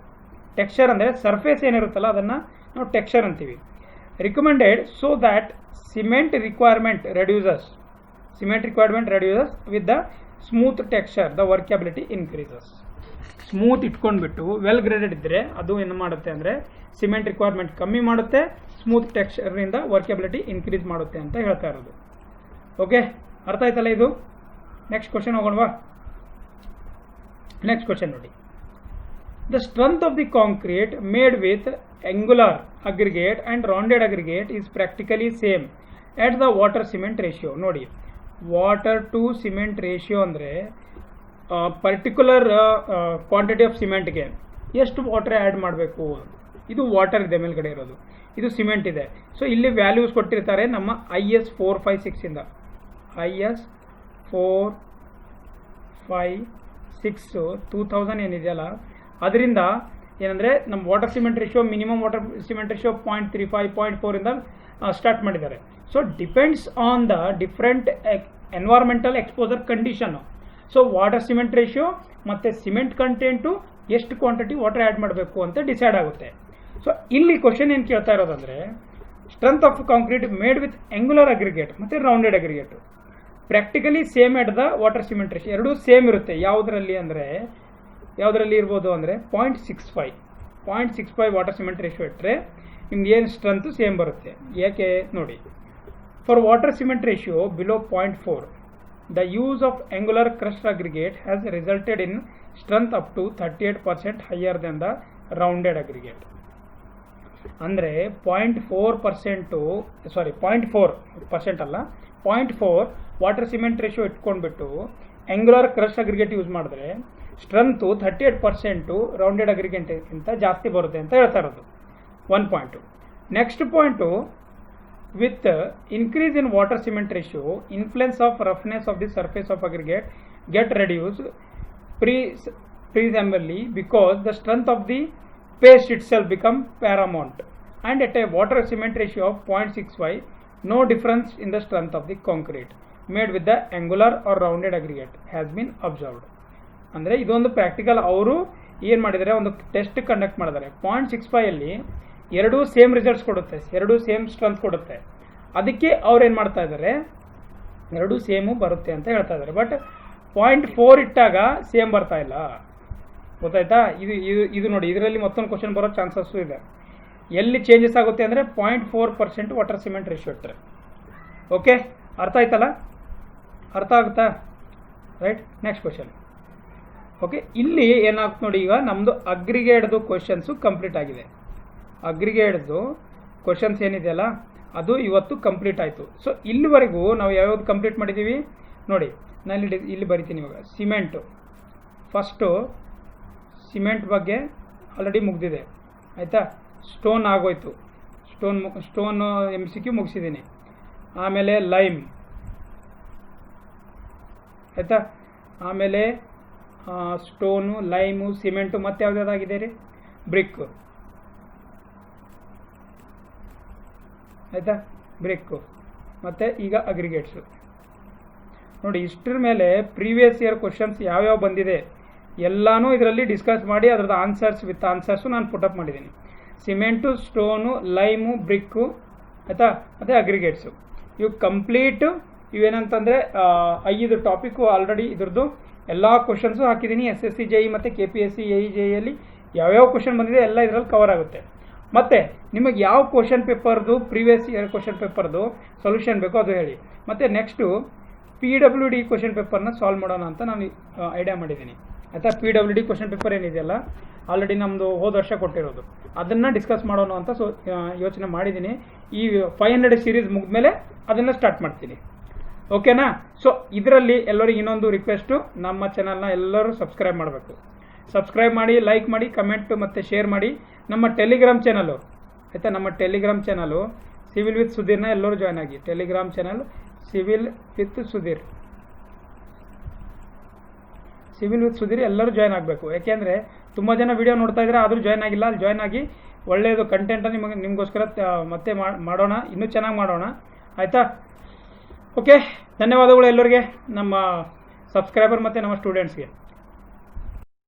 Texture ಅಂದರೆ ಸರ್ಫೇಸ್ ಏನಿರುತ್ತಲ್ಲ ಅದನ್ನು ನಾವು ಟೆಕ್ಸ್ಚರ್ ಅಂತೀವಿ. Recommended so that cement requirement reduces with the smooth texture the workability increases. Smooth ಇಟ್ಕೊಂಡ್ಬಿಟ್ಟು ವೆಲ್ ಗ್ರೇಡೆಡ್ ಇದ್ದರೆ ಅದು ಏನು ಮಾಡುತ್ತೆ ಅಂದರೆ ಸಿಮೆಂಟ್ ರಿಕ್ವೈರ್ಮೆಂಟ್ ಕಮ್ಮಿ ಮಾಡುತ್ತೆ, ಸ್ಮೂತ್ ಟೆಕ್ಸ್ಚರ್ನಿಂದ ವರ್ಕಬಿಲಿಟಿ ಇನ್ಕ್ರೀಸ್ ಮಾಡುತ್ತೆ ಅಂತ ಹೇಳ್ತಾ ಇರೋದು. ಓಕೆ, ಅರ್ಥ ಆಯ್ತಲ್ಲ ಇದು. ನೆಕ್ಸ್ಟ್ ಕ್ವಶನ್ ಹೋಗೋಣವಾ. ನೆಕ್ಸ್ಟ್ ಕ್ವಶನ್ ನೋಡಿ, the strength of the concrete made with angular aggregate and rounded aggregate is practically same at the water cement ratio. ನೋಡಿ, ವಾಟರ್ ಟು ಸಿಮೆಂಟ್ ರೇಷಿಯೋ ಅಂದರೆ ಪರ್ಟಿಕ್ಯುಲರ್ ಕ್ವಾಂಟಿಟಿ ಆಫ್ ಸಿಮೆಂಟ್ಗೆ ಎಷ್ಟು ವಾಟರ್ ಆ್ಯಡ್ ಮಾಡಬೇಕು. ಇದು ವಾಟರ್ ಇದೆ ಮೇಲ್ಗಡೆ ಇರೋದು, ಇದು ಸಿಮೆಂಟ್ ಇದೆ. ಸೊ ಇಲ್ಲಿ ವ್ಯಾಲ್ಯೂಸ್ ಕೊಟ್ಟಿರ್ತಾರೆ ನಮ್ಮ IS 456ಇಂದ. IS 456 2000 ಏನಿದೆಯಲ್ಲ ಅದರಿಂದ ಏನಂದರೆ ನಮ್ಮ water cement ratio, minimum water cement ratio 0.35 0.4ಇಂದ ಸ್ಟಾರ್ಟ್ ಮಾಡಿದ್ದಾರೆ. So depends on the different environmental exposure condition. So water cement ratio ಮತ್ತು ಸಿಮೆಂಟ್ ಕಂಟೆಂಟು ಎಷ್ಟು ಕ್ವಾಂಟಿಟಿ ವಾಟರ್ ಆ್ಯಡ್ ಮಾಡಬೇಕು ಅಂತ ಡಿಸೈಡ್ ಆಗುತ್ತೆ. ಸೊ ಇಲ್ಲಿ ಕ್ವಶನ್ ಏನು ಕೇಳ್ತಾ ಇರೋದಂದರೆ strength of concrete made with angular aggregate ಮತ್ತು rounded aggregate practically same at the water cement ratio. ಎರಡೂ ಸೇಮ್ ಇರುತ್ತೆ. ಯಾವುದರಲ್ಲಿ ಇರ್ಬೋದು ಅಂದರೆ 0.65 ವಾಟರ್ ಸಿಮೆಂಟ್ ರೇಷಿಯೋ ಇಟ್ಟರೆ ನಿಮ್ಗೆ ಏನು ಸ್ಟ್ರೆಂತ್ ಸೇಮ್ ಬರುತ್ತೆ. ಯಾಕೆ ನೋಡಿ, for water cement ratio below 0.4 the use of angular crushed aggregate has resulted in strength up to 38% higher than the rounded aggregate. ಅಂದರೆ 0.4% ಅಲ್ಲ, 0.4 ವಾಟರ್ ಸಿಮೆಂಟ್ ರೇಷಿಯೋ ಇಟ್ಕೊಂಡ್ಬಿಟ್ಟು ಆಂಗುಲರ್ ಕ್ರಶ್ ಅಗ್ರಿಗೇಟ್ ಯೂಸ್ ಮಾಡಿದ್ರೆ ಸ್ಟ್ರೆಂತು 38% ರೌಂಡೆಡ್ ಅಗ್ರಿಗೇಟ್ಗಿಂತ ಜಾಸ್ತಿ ಬರುತ್ತೆ ಅಂತ ಹೇಳ್ತಾ ಇರೋದು. 1 point. Next point, with increase in water cement ratio, influence of roughness of the surface of aggregate get reduced presumably because the strength of the paste itself become paramount, and at a water cement ratio of 0.65 no difference in the strength of the concrete made with the angular or rounded aggregate has been observed. ಅಂದರೆ ಇದೊಂದು ಪ್ರಾಕ್ಟಿಕಲ್ ಅವರು ಏನು ಮಾಡಿದ್ದಾರೆ, ಒಂದು ಟೆಸ್ಟ್ ಕಂಡಕ್ಟ್ ಮಾಡಿದ್ದಾರೆ. 0.65 ಅಲ್ಲಿ ಎರಡೂ ಸೇಮ್ ರಿಸಲ್ಟ್ಸ್ ಕೊಡುತ್ತೆ, ಎರಡೂ ಸೇಮ್ ಸ್ಟ್ರೆಂತ್ ಕೊಡುತ್ತೆ. ಅದಕ್ಕೆ ಅವ್ರು ಏನು ಮಾಡ್ತಾ ಇದ್ದಾರೆ, ಎರಡೂ ಸೇಮು ಬರುತ್ತೆ ಅಂತ ಹೇಳ್ತಾ ಇದ್ದಾರೆ. ಬಟ್ 0.4 ಇಟ್ಟಾಗ ಸೇಮ್ ಬರ್ತಾ ಇಲ್ಲ, ಗೊತ್ತಾಯ್ತಾ. ಇದು ನೋಡಿ, ಇದರಲ್ಲಿ ಮತ್ತೊಂದು ಕ್ವಶನ್ ಬರೋ ಚಾನ್ಸಸ್ಸು ಇದೆ. ಎಲ್ಲಿ ಚೇಂಜಸ್ ಆಗುತ್ತೆ ಅಂದರೆ 0.4% ವಾಟರ್ ಸಿಮೆಂಟ್ ರೇಷಿಯೋ ಇಟ್ಟರೆ. ಓಕೆ, ಅರ್ಥ ಆಯ್ತಲ್ಲ, ಅರ್ಥ ಆಗುತ್ತಾ, ರೈಟ್. Next question. ಓಕೆ, ಇಲ್ಲಿ ಏನಾಗುತ್ತೆ ನೋಡಿ, ಈಗ ನಮ್ಮದು ಅಗ್ರಿಗೇಟ್ದು ಕ್ವಶನ್ಸು ಕಂಪ್ಲೀಟ್ ಆಗಿದೆ. ಅಗ್ರಿಗೇಟ್ದು ಕ್ವಶನ್ಸ್ ಏನಿದೆಯಲ್ಲ ಅದು ಇವತ್ತು ಕಂಪ್ಲೀಟ್ ಆಯಿತು. ಸೊ ಇಲ್ಲಿವರೆಗೂ ನಾವು ಯಾವ್ಯಾವ್ದು ಕಂಪ್ಲೀಟ್ ಮಾಡಿದ್ದೀವಿ ನೋಡಿ, ನಾನು ಇಲ್ಲಿ ಬರಿತೀನಿ ಇವಾಗ. ಸಿಮೆಂಟು ಫಸ್ಟು ಸಿಮೆಂಟ್ ಬಗ್ಗೆ ಆಲ್ರೆಡಿ ಮುಗಿದಿದೆ ಆಯಿತಾ. ಸ್ಟೋನ್ ಆಗೋಯ್ತು, ಸ್ಟೋನು MCQ ಮುಗಿಸಿದ್ದೀನಿ. ಆಮೇಲೆ ಲೈಮ್ ಆಯಿತಾ. ಆಮೇಲೆ ಸ್ಟೋನು, ಲೈಮು, ಸಿಮೆಂಟು, ಮತ್ತು ಯಾವುದಾಗಿದೆ ರೀ, ಬ್ರಿಕ್ಕು ಆಯಿತಾ, ಬ್ರಿಕ್ಕು, ಮತ್ತು ಈಗ ಅಗ್ರಿಗೇಟ್ಸು. ನೋಡಿ, ಇಷ್ಟರ ಮೇಲೆ ಪ್ರೀವಿಯಸ್ ಇಯರ್ ಕ್ವಶನ್ಸ್ ಯಾವ್ಯಾವ ಬಂದಿದೆ ಎಲ್ಲನೂ ಇದರಲ್ಲಿ ಡಿಸ್ಕಸ್ ಮಾಡಿ ಅದರದ್ದು ಆನ್ಸರ್ಸ್ ವಿತ್ ಆನ್ಸರ್ಸು ನಾನು ಪುಟಪ್ ಮಾಡಿದ್ದೀನಿ. ಸಿಮೆಂಟು, ಸ್ಟೋನು, ಲೈಮು, ಬ್ರಿಕ್ಕು, ಆಯಿತಾ, ಮತ್ತು ಅಗ್ರಿಗೇಟ್ಸು. ಇವು ಕಂಪ್ಲೀಟು ಇವೇನಂತಂದರೆ 5 ಟಾಪಿಕ್ಕು ಆಲ್ರೆಡಿ ಇದ್ರದ್ದು ಎಲ್ಲ ಕ್ವಶನ್ಸು ಹಾಕಿದ್ದೀನಿ. SSC JE ಮತ್ತು KPSC AE JEಯಲ್ಲಿ ಯಾವ್ಯಾವ ಕ್ವಶನ್ ಬಂದಿದೆ ಎಲ್ಲ ಇದರಲ್ಲಿ ಕವರ್ ಆಗುತ್ತೆ. ಮತ್ತು ನಿಮಗೆ ಯಾವ ಕ್ವಶನ್ ಪೇಪರ್ದು ಪ್ರೀವಿಯಸ್ ಇಯರ್ ಕ್ವಶನ್ ಪೇಪರ್ದು ಸೊಲ್ಯೂಷನ್ ಬೇಕೋ ಅದು ಹೇಳಿ. ಮತ್ತು ನೆಕ್ಸ್ಟು PWD ಕ್ವಶನ್ ಪೇಪರ್ನ ಸಾಲ್ವ್ ಮಾಡೋಣ ಅಂತ ನಾನು ಐಡಿಯಾ ಮಾಡಿದ್ದೀನಿ. ಆಯಿತಾ, PWD ಕ್ವಶನ್ ಪೇಪರ್ ಏನಿದೆಯಲ್ಲ ಆಲ್ರೆಡಿ ನಮ್ಮದು ಹೋದ ವರ್ಷ ಕೊಟ್ಟಿರೋದು, ಅದನ್ನು ಡಿಸ್ಕಸ್ ಮಾಡೋಣ ಅಂತ ಯೋಚನೆ ಮಾಡಿದ್ದೀನಿ. ಈ 500 ಸೀರೀಸ್ ಮುಗಿದ್ಮೇಲೆ ಅದನ್ನು ಸ್ಟಾರ್ಟ್ ಮಾಡ್ತೀನಿ. ಓಕೆನಾ? ಸೊ ಇದರಲ್ಲಿ ಎಲ್ಲರಿಗೂ ಇನ್ನೊಂದು ರಿಕ್ವೆಸ್ಟು, ನಮ್ಮ ಚಾನಲ್ನ ಎಲ್ಲರೂ ಸಬ್ಸ್ಕ್ರೈಬ್ ಮಾಡಬೇಕು. ಸಬ್ಸ್ಕ್ರೈಬ್ ಮಾಡಿ, ಲೈಕ್ ಮಾಡಿ, ಕಮೆಂಟ್ ಮತ್ತು ಶೇರ್ ಮಾಡಿ. ನಮ್ಮ ಟೆಲಿಗ್ರಾಮ್ ಚಾನಲು, ಆಯಿತಾ, ನಮ್ಮ ಟೆಲಿಗ್ರಾಮ್ ಚಾನಲು ಸಿವಿಲ್ ವಿತ್ ಸುಧೀರ್ನ ಎಲ್ಲರೂ ಜಾಯ್ನ್ ಆಗಿ. Telegram channel civil with Sudhir ಎಲ್ಲರೂ ಜಾಯ್ನ್ ಆಗಬೇಕು. ಯಾಕೆಂದರೆ ತುಂಬ ಜನ ವಿಡಿಯೋ ನೋಡ್ತಾ ಇದ್ದಾರೆ, ಆದರೂ ಜಾಯ್ನ್ ಆಗಿಲ್ಲ. ಅಲ್ಲಿ ಜಾಯ್ನ್ ಆಗಿ ಒಳ್ಳೆಯದು ಕಂಟೆಂಟನ್ನು ನಿಮಗೋಸ್ಕರ ಮತ್ತೆ ಮಾಡೋಣ, ಇನ್ನೂ ಚೆನ್ನಾಗಿ ಮಾಡೋಣ. ಆಯಿತಾ? ಓಕೆ, ಧನ್ಯವಾದಗಳು ಎಲ್ಲರಿಗೆ, ನಮ್ಮ ಸಬ್ಸ್ಕ್ರೈಬರ್ ಮತ್ತು ನಮ್ಮ ಸ್ಟೂಡೆಂಟ್ಸ್ಗೆ.